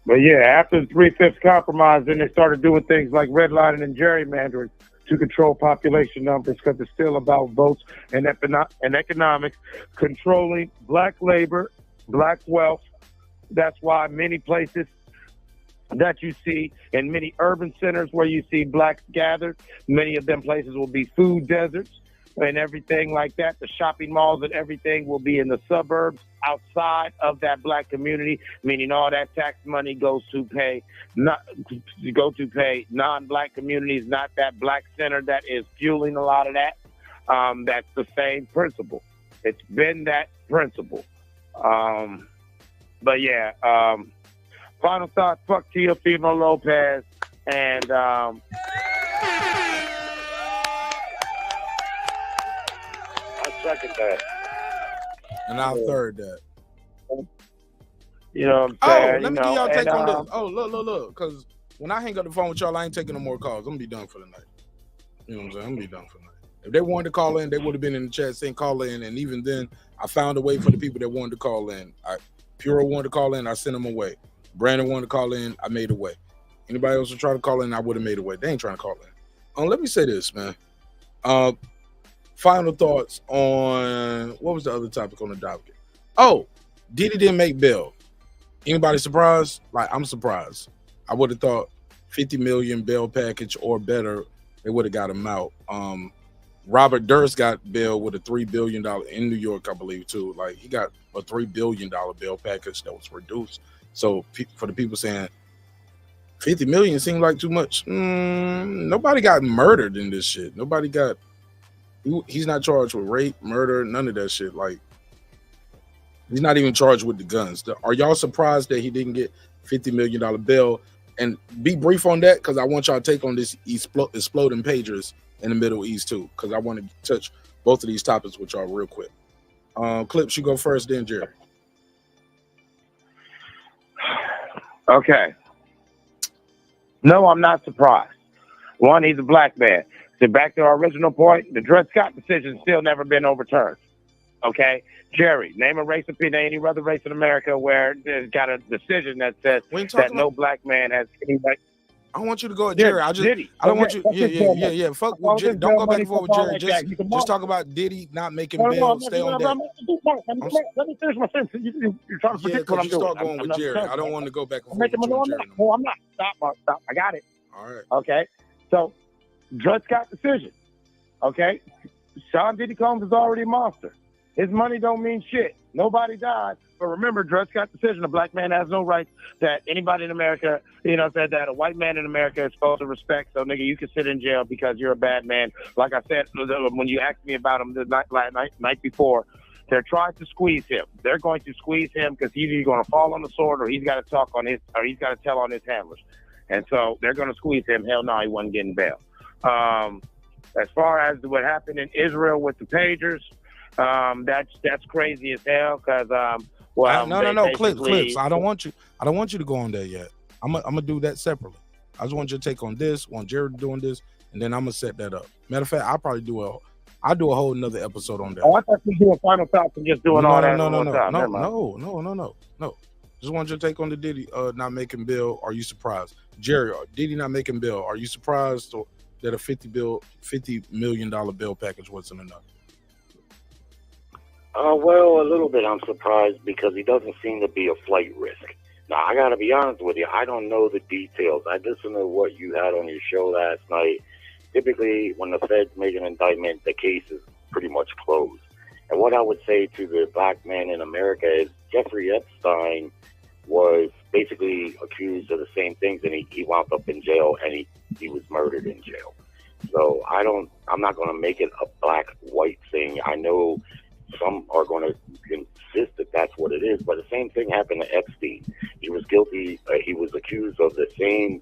But yeah, after the 3/5 compromise, then they started doing things like redlining and gerrymandering to control population numbers because it's still about votes and economics, controlling black labor, black wealth. That's why many places that you see in many urban centers where you see blacks gathered, many of them places will be food deserts and everything like that. The shopping malls and everything will be in the suburbs outside of that black community, meaning all that tax money goes to pay non-black communities, not that black center that is fueling a lot of that. That's the same principle. It's been that principle. But yeah, final thought, fuck Teofimo Lopez and second that. And I'll third that. You know what I'm saying? Let me give y'all take on this. Oh, look. Because when I hang up the phone with y'all, I ain't taking no more calls. I'm going to be done for the night. You know what I'm saying? I'm going to be done for the night. If they wanted to call in, they would have been in the chat saying call in. And even then, I found a way for the people that wanted to call in. Puro wanted to call in, I sent them away. Brandon wanted to call in, I made a way. Anybody else would try to call in, I would have made a way. They ain't trying to call in. Let me say this, man. Final thoughts on what was the other topic on the docket? Oh, Diddy didn't make bail. Anybody surprised? Like, I'm surprised. I would have thought 50 million bail package or better, they would have got him out. Robert Durst got bail with a $3 billion in New York, I believe, too. Like, he got a $3 billion bail package that was reduced. So for the people saying 50 million seemed like too much, nobody got murdered in this shit. Nobody got. He's not charged with rape, murder, none of that shit. Like, he's not even charged with the guns. Are y'all surprised that he didn't get $50 million bail? And be brief on that, because I want y'all to take on this exploding pagers in the Middle East too, because I want to touch both of these topics with y'all real quick. Clips, you go first, then Jerry. Okay. No, I'm not surprised. One, he's a black man. So back to our original point, the Dred Scott decision still never been overturned. Okay? Jerry, name a race of any other race in America where there's got a decision that says that no black man has any right. I want you to go at Jerry. I don't want you. Yeah. Fuck with Jerry. Don't go back and forth with Jerry. Just talk about Diddy not making bail. Stay on that. Let me finish my sentence. You're trying to predict what I'm doing. Start going with Jerry. I don't want to go back and forth with Jerry. No, I'm not. Stop. I got it. All right. Okay. So, Dred Scott decision. Okay. Sean Diddy Combs is already a monster. His money don't mean shit. Nobody died. But remember, Dred Scott decision, a black man has no rights that anybody in America, said that a white man in America is supposed to respect. So, nigga, you can sit in jail because you're a bad man. Like I said, when you asked me about him the night before, they're trying to squeeze him. They're going to squeeze him because he's either going to fall on the sword or he's got to tell on his handlers. And so they're going to squeeze him. Hell no, he wasn't getting bail. As far as what happened in Israel with the pagers, that's crazy as hell because no, Clips. I don't want you to go on there yet. I'm gonna do that separately. I just want you to take on this, want Jared doing this, and then I'm gonna set that up. Matter of fact, I'll probably do a whole another episode on that. Oh, I thought you were doing final thoughts and just doing all that. No. Just want you to take on the Diddy not making bail. Are you surprised? Jerry, Diddy not making bail. Are you surprised that a $50 million bail package wasn't enough? Well, a little bit I'm surprised because he doesn't seem to be a flight risk. Now, I got to be honest with you. I don't know the details. I listened to what you had on your show last night. Typically, when the feds make an indictment, the case is pretty much closed. And what I would say to the black man in America is Jeffrey Epstein was basically accused of the same things, and he wound up in jail, and he was murdered in jail. So I'm not going to make it a black-white thing. I know some are going to insist that that's what it is, but the same thing happened to Epstein. He was guilty. He was accused of the same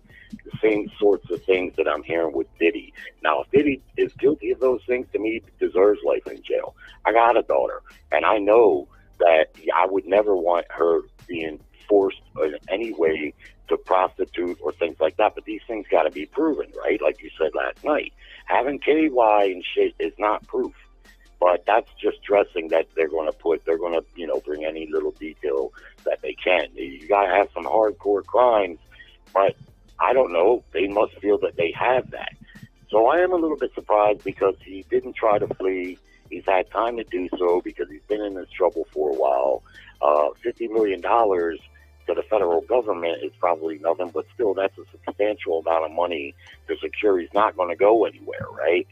sorts of things that I'm hearing with Diddy. Now, if Diddy is guilty of those things, to me, deserves life in jail. I got a daughter, and I know that I would never want her being forced in any way to prostitute or things like that. But these things got to be proven, right? Like you said last night, having KY and shit is not proof. But that's just dressing that they're going to you know, bring any little detail that they can. You got to have some hardcore crimes, but I don't know. They must feel that they have that. So I am a little bit surprised because he didn't try to flee. He's had time to do so because he's been in this trouble for a while. $50 million to the federal government is probably nothing, but still that's a substantial amount of money to secure he's not going to go anywhere, right?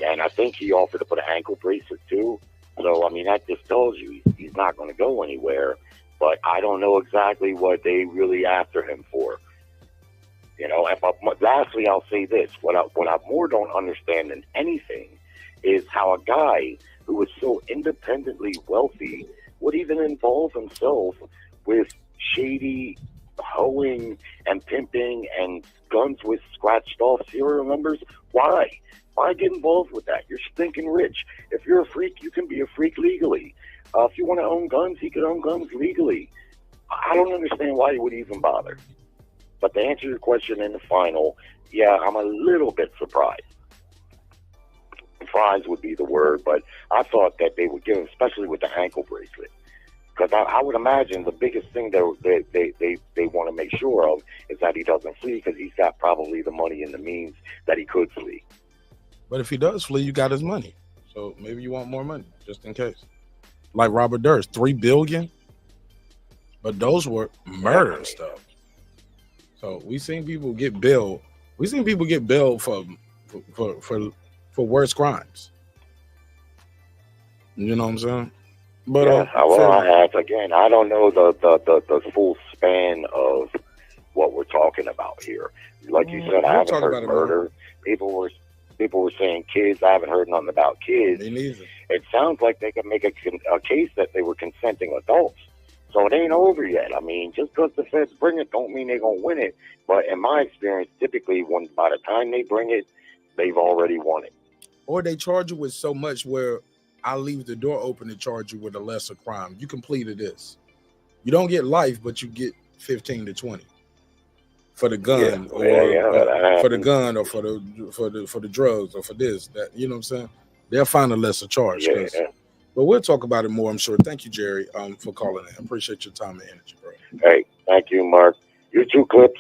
And I think he offered to put an ankle bracelet too. So, I mean, that just tells you he's not going to go anywhere. But I don't know exactly what they really after him for. You know, lastly, I'll say this. What I more don't understand than anything is how a guy who is so independently wealthy would even involve himself with shady hoeing and pimping and guns with scratched off serial numbers. Why? Why get involved with that? You're stinking rich. If you're a freak, you can be a freak legally. If you want to own guns, he could own guns legally. I don't understand why he would even bother. But to answer your question in the final, yeah, I'm a little bit surprised. Surprised would be the word, but I thought that they would give him, especially with the ankle bracelet. Because I would imagine the biggest thing they want to make sure of is that he doesn't flee, because he's got probably the money and the means that he could flee. But if he does flee, you got his money. So maybe you want more money, just in case. Like Robert Durst, $3 billion. But those were murder stuff. So we seen people get bailed. We seen people get bailed for worse crimes. You know what I'm saying? But again, I don't know the full span of what we're talking about here. Like you said, I haven't heard murder. People were saying kids. I haven't heard nothing about kids. Me neither. It sounds like they could make a case that they were consenting adults. So it ain't over yet. I mean, just because the feds bring it don't mean they're going to win it. But in my experience, typically by the time they bring it, they've already won it. Or they charge you with so much where I'll leave the door open to charge you with a lesser crime. You completed this. You don't get life, but you get 15 to 20 for the gun, for the gun, or for the drugs, or for this, that. You know what I'm saying? They'll find a lesser charge. Yeah. But we'll talk about it more, I'm sure. Thank you, Jerry, for calling in. I appreciate your time and energy, bro. Hey, thank you, Mark. You too, Clips.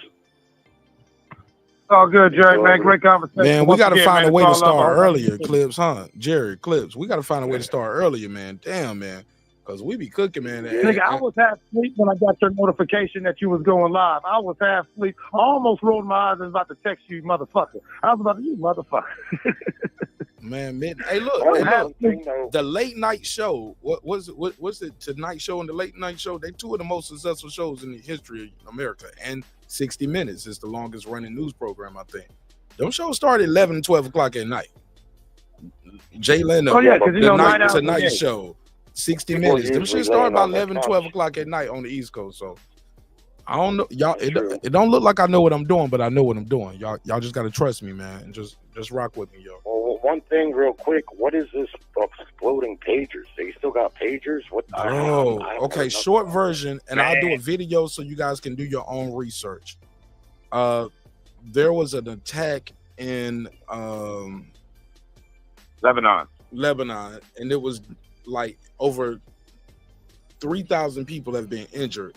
All good, Jerry, man. Great conversation. Man, we got to find a way to start earlier, Clips, huh? Jerry, Clips. We got to find a way to start earlier, man. Damn, man. Because we be cooking, man. Nigga, I was half asleep when I got your notification that you was going live. I was half asleep. I almost rolled my eyes and was about to text you, motherfucker. I was about to, you motherfucker. Man, hey, look, the late night show. What was it? What's it? Tonight Show and the Late Night Show. They two of the most successful shows in the history of America. And 60 Minutes is the longest running news program, I think. Those shows start at 11 and 12 o'clock at night. Jay Leno, Tonight Show, 60 Minutes. Them shit start about 11, 12 o'clock at night on the East Coast. So I don't know, y'all. It don't look like I know what I'm doing, but I know what I'm doing. Y'all just gotta trust me, man, and just rock with me, yo. Well, one thing real quick. What is this exploding pagers? They still got pagers? What? Okay, short version, and I'll do a video so you guys can do your own research. There was an attack in Lebanon, and it was like over 3,000 people have been injured.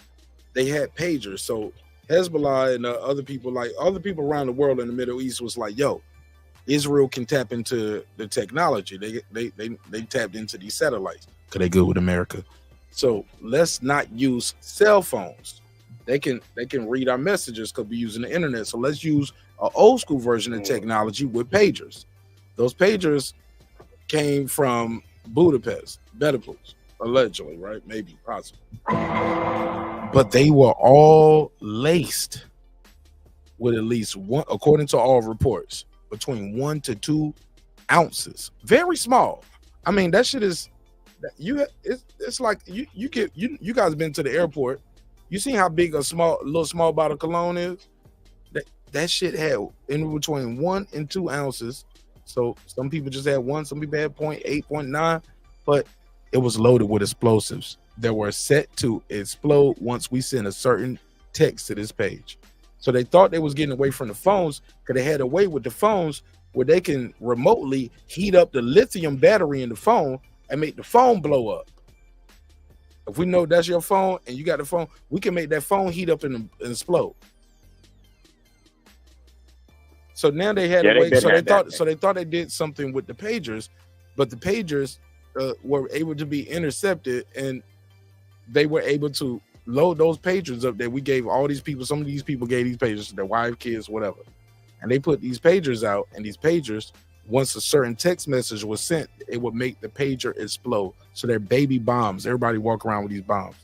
They had pagers, so Hezbollah and other people around the world in the Middle East was like, "Yo, Israel can tap into the technology. They tapped into these satellites because they good with America. So let's not use cell phones. They can read our messages because we're using the internet. So let's use an old school version of technology with pagers. Those pagers came from Budapest, Belarus, allegedly, right? Maybe, possibly. But they were all laced with at least one, according to all reports, between 1 to 2 ounces. Very small. I mean, that shit is it's like you guys been to the airport. You seen how big a little bottle of cologne is? That shit had in between 1 and 2 ounces. So some people just had 1, some people had 0.8, 0.9, but it was loaded with explosives that were set to explode once we sent a certain text to this page. So they thought they was getting away from the phones because they had away with the phones where they can remotely heat up the lithium battery in the phone and make the phone blow up. If we know that's your phone and you got the phone, we can make that phone heat up and explode. So now they had a way. So they thought they did something with the pagers, but the pagers were able to be intercepted, and they were able to load those pagers up that we gave all these people. Some of these people gave these pagers to their wife, kids, whatever, and they put these pagers out. And these pagers, once a certain text message was sent, it would make the pager explode. So they're baby bombs. Everybody walk around with these bombs.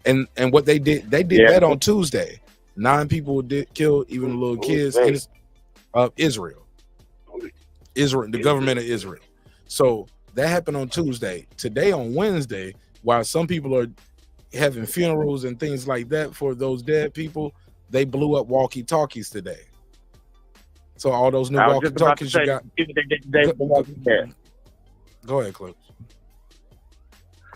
And what they did that on Tuesday. 9 people did killed, even the little kids. Israel, the government of Israel. So that happened on Tuesday. Today, on Wednesday, while some people are having funerals and things like that for those dead people, they blew up walkie-talkies today. So all those new walkie-talkies you got. Go ahead, Clips.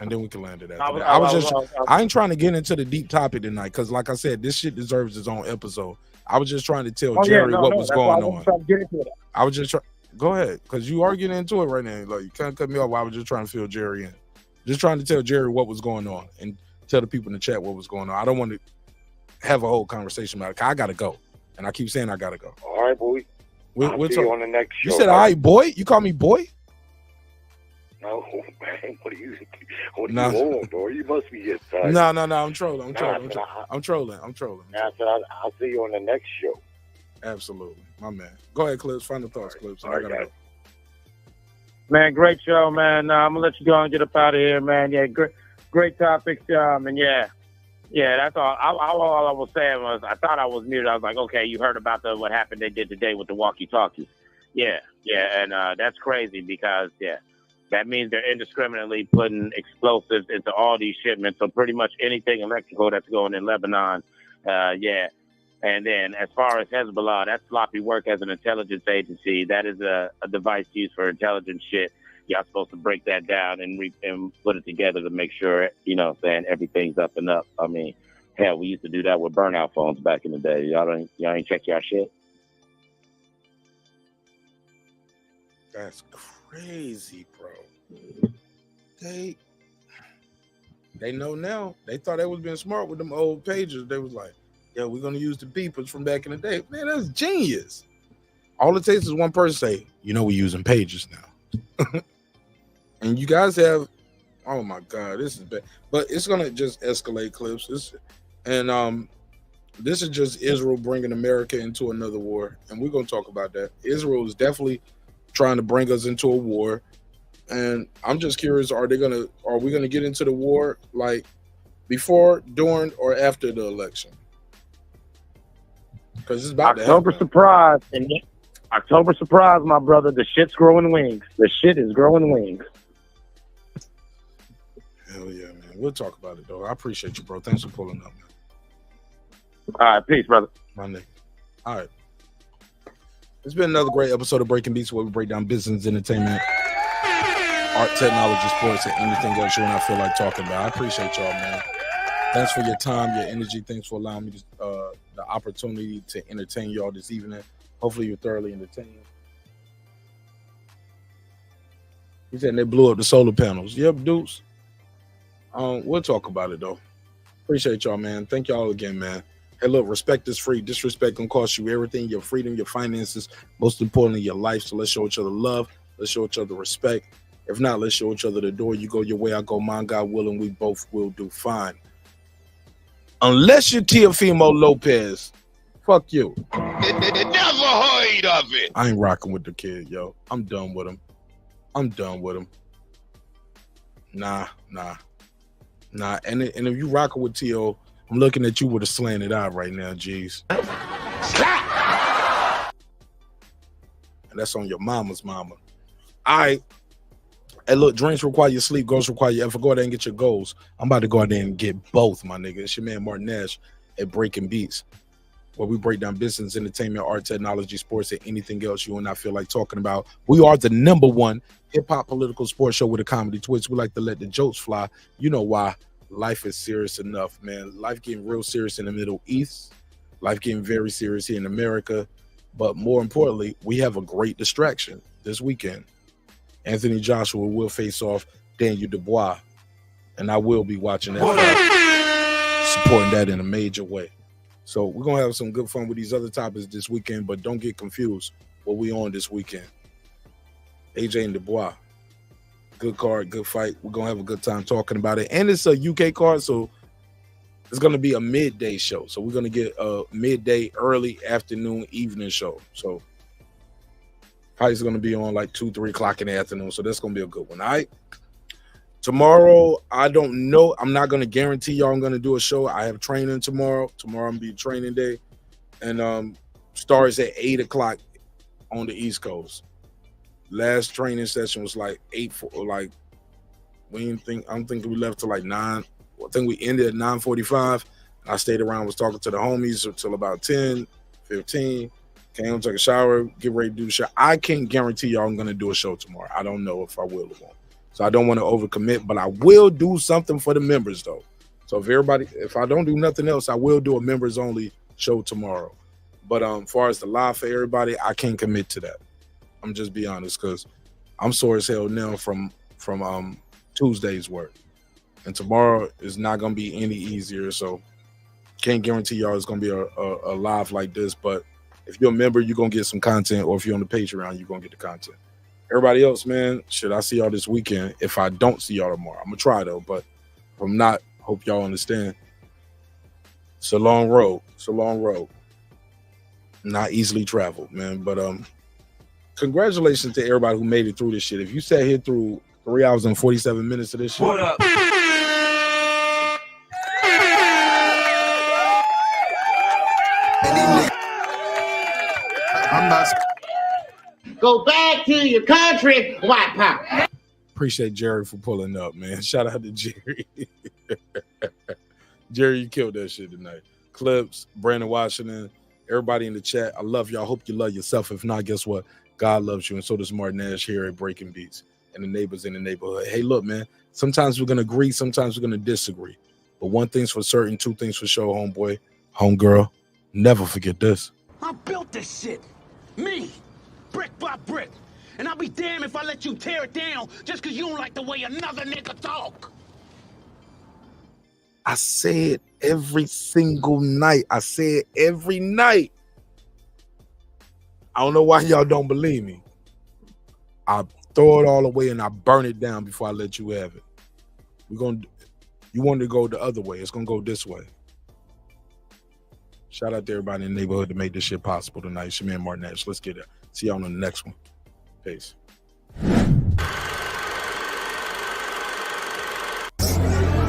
And then we can land it after that. I ain't trying to get into the deep topic tonight because, like I said, this shit deserves its own episode. I was just trying to tell Jerry what was going on. I was just trying. Go ahead, because you are getting into it right now. Like, you can't cut me off. I was just trying to fill Jerry in. Just trying to tell Jerry what was going on and tell the people in the chat what was going on. I don't want to have a whole conversation about it. I gotta go, and I keep saying I gotta go. All right, boy. We'll see you on the next show. You said, "All right, boy." You call me boy? No, man. What are you on, boy? You must be just tired. No. I'm trolling. I'm trolling. I said I'll see you on the next show. Absolutely, my man. Go ahead, Clips. Final thoughts, Clips. I gotta go. Man, great show, man. I'm gonna let you go and get up out of here, man. Yeah, great topics. And yeah, that's all. All I was saying was I thought I was muted. I was like, okay, you heard about what happened they did today with the walkie-talkies. Yeah, and that's crazy because that means they're indiscriminately putting explosives into all these shipments. So pretty much anything electrical that's going in Lebanon, And then as far as Hezbollah, that's sloppy work as an intelligence agency. That is a device used for intelligence shit. Y'all supposed to break that down and put it together to make sure, everything's up and up. I mean, hell, we used to do that with burnout phones back in the day. Y'all ain't check y'all shit? That's crazy, bro. They know now. They thought they was being smart with them old pages. They was like, we're going to use the beepers from back in the day. Man, that's genius. All it takes is one person say, we're using pages now. And you guys have, oh my God, this is bad. But it's going to just escalate, Clips. This is just Israel bringing America into another war. And we're going to talk about that. Israel is definitely trying to bring us into a war. And I'm just curious, are we going to get into the war like before, during, or after the election? Because it's about October surprise. And October surprise, my brother. The shit's growing wings. The shit is growing wings. Hell yeah, man. We'll talk about it, though. I appreciate you, bro. Thanks for pulling up, man. All right, peace, brother. My nigga. All right. It's been another great episode of Breaking Beats where we break down business, entertainment, art, technology, sports, and anything else you and I feel like talking about. I appreciate y'all, man. Thanks for your time, your energy. Thanks for allowing me the opportunity to entertain y'all this evening. Hopefully you're thoroughly entertained. He said they blew up the solar panels. Yep, Deuce. We'll talk about it, though. Appreciate y'all, man. Thank y'all again, man. Hey, look, respect is free. Disrespect can cost you everything, your freedom, your finances, most importantly, your life. So let's show each other love. Let's show each other respect. If not, let's show each other the door. You go your way, I go mine. God willing, we both will do fine. Unless you're Teofimo Lopez, fuck you. Never heard of it. I ain't rocking with the kid, yo. I'm done with him. Nah. And if you rocking with Teo, I'm looking at you with a slanted eye right now, G's. And that's on your mama's mama. All right. Hey, look, drinks require your sleep, goals require your effort. Go out there and get your goals. I'm about to go out there and get both, my nigga. It's your man Martin Nash at Breaking Beats, where we break down business, entertainment, art, technology, sports, and anything else you and I feel like talking about. We are the #1 hip-hop political sports show with a comedy twist. We like to let the jokes fly. You know why. Life is serious enough, man. Life getting real serious in the Middle East. Life getting very serious here in America. But more importantly, we have a great distraction this weekend. Anthony Joshua will face off Daniel Dubois, and I will be watching that fight, supporting that in a major way. So we're going to have some good fun with these other topics this weekend, but don't get confused what we on this weekend. AJ and Dubois. Good card, good fight. We're going to have a good time talking about it. And it's a UK card, so it's going to be a midday show. So we're going to get a midday, early afternoon, evening show. So fight's going to be on like 2, 3 o'clock in the afternoon. So that's going to be a good one. All right. Tomorrow, I don't know. I'm not going to guarantee y'all I'm going to do a show. I have training tomorrow. Tomorrow I'm going to be training day. And starts at 8 o'clock on the East Coast. Last training session was like 8, like, I'm thinking we left till like 9. I think we ended at 9:45. I stayed around, was talking to the homies until about 10, 15. Came home, took a shower, get ready to do the show. I can't guarantee y'all I'm going to do a show tomorrow. I don't know if I will or won't. So I don't want to overcommit, but I will do something for the members, though. So if I don't do nothing else, I will do a members-only show tomorrow. But as far as the live for everybody, I can't commit to that. I'm just be honest, because I'm sore as hell now from Tuesday's work. And tomorrow is not going to be any easier, so can't guarantee y'all it's going to be a live like this. But if you're a member, you're going to get some content, or if you're on the Patreon, you're going to get the content. Everybody else, man, I see y'all this weekend. If I don't see y'all tomorrow, I'm going to try, though. But if I'm not, hope y'all understand. It's a long road. It's a long road. Not easily traveled, man. But congratulations to everybody who made it through this shit. If you sat here through 3 hours and 47 minutes of this shit. What up? I'm not. Go back to your country, white power. Appreciate Jerry for pulling up, man. Shout out to Jerry. Jerry, you killed that shit tonight. Clips, Brandon Washington, everybody in the chat. I love y'all. Hope you love yourself. If not, guess what? God loves you, and so does Martin Ash here at Breaking Beats and the neighbors in the neighborhood. Hey, look, man. Sometimes we're gonna agree, sometimes we're gonna disagree. But one thing's for certain, two things for sure, homeboy, homegirl. Never forget this. I built this shit. Me. Brick by brick. And I'll be damned if I let you tear it down just because you don't like the way another nigga talk. I say it every single night. I say it every night. I don't know why y'all don't believe me. I throw it all away and I burn it down before I let you have it. You want to go the other way. It's going to go this way. Shout out to everybody in the neighborhood to make this shit possible tonight. It's your man Martin Ash. Let's get it. See y'all on the next one. Peace.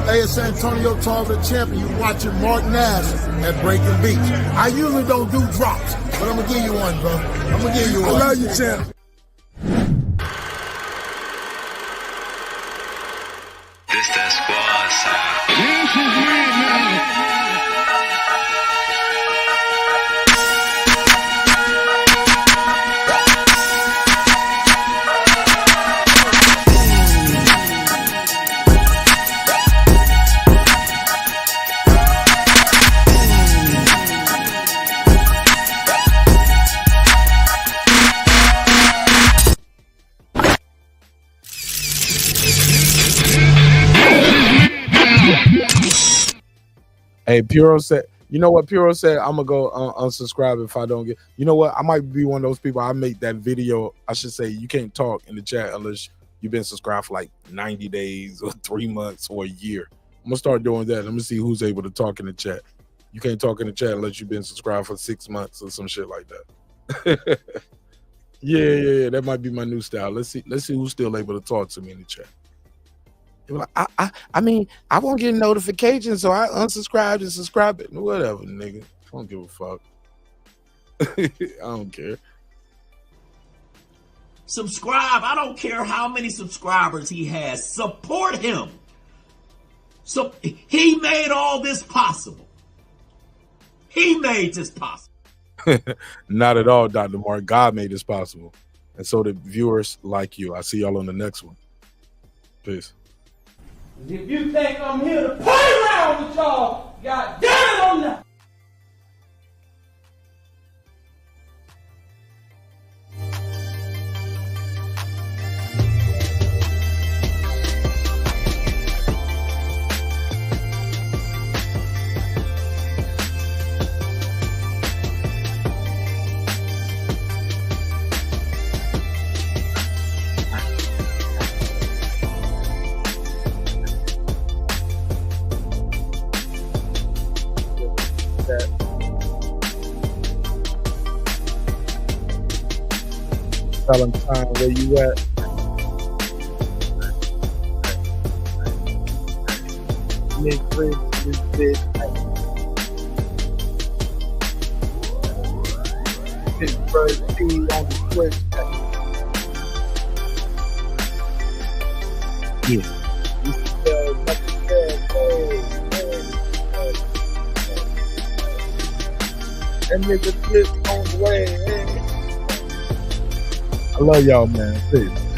Hey, it's Antonio Tarver, champion. You watching Martin Ash at Breaking Beats. I usually don't do drops, but I'm going to give you one, bro. I'm going to give you one. I love you, champ. This that squad side. Hey, Puro said, you know what? Puro said, I'm going to go unsubscribe if I don't get, you know what? I might be one of those people. I make that video. I should say you can't talk in the chat unless you've been subscribed for like 90 days or 3 months or a year. I'm going to start doing that. Let me see who's able to talk in the chat. You can't talk in the chat unless you've been subscribed for 6 months or some shit like that. Yeah. That might be my new style. Let's see who's still able to talk to me in the chat. I mean, I won't get notifications, so I unsubscribed and subscribed it. Whatever, nigga. I don't give a fuck. I don't care. Subscribe. I don't care how many subscribers he has. Support him. So he made all this possible. He made this possible. Not at all, Dr. Mark. God made this possible. And so the viewers like you. I see y'all on the next one. Peace. If you think I'm here to play around with y'all, God damn it, I'm not. Valentine, where you at? Nick Riggs, this bitch. Pittsburgh T on the Twitch. Yeah. And nigga flip on the way. I love y'all, man. Peace.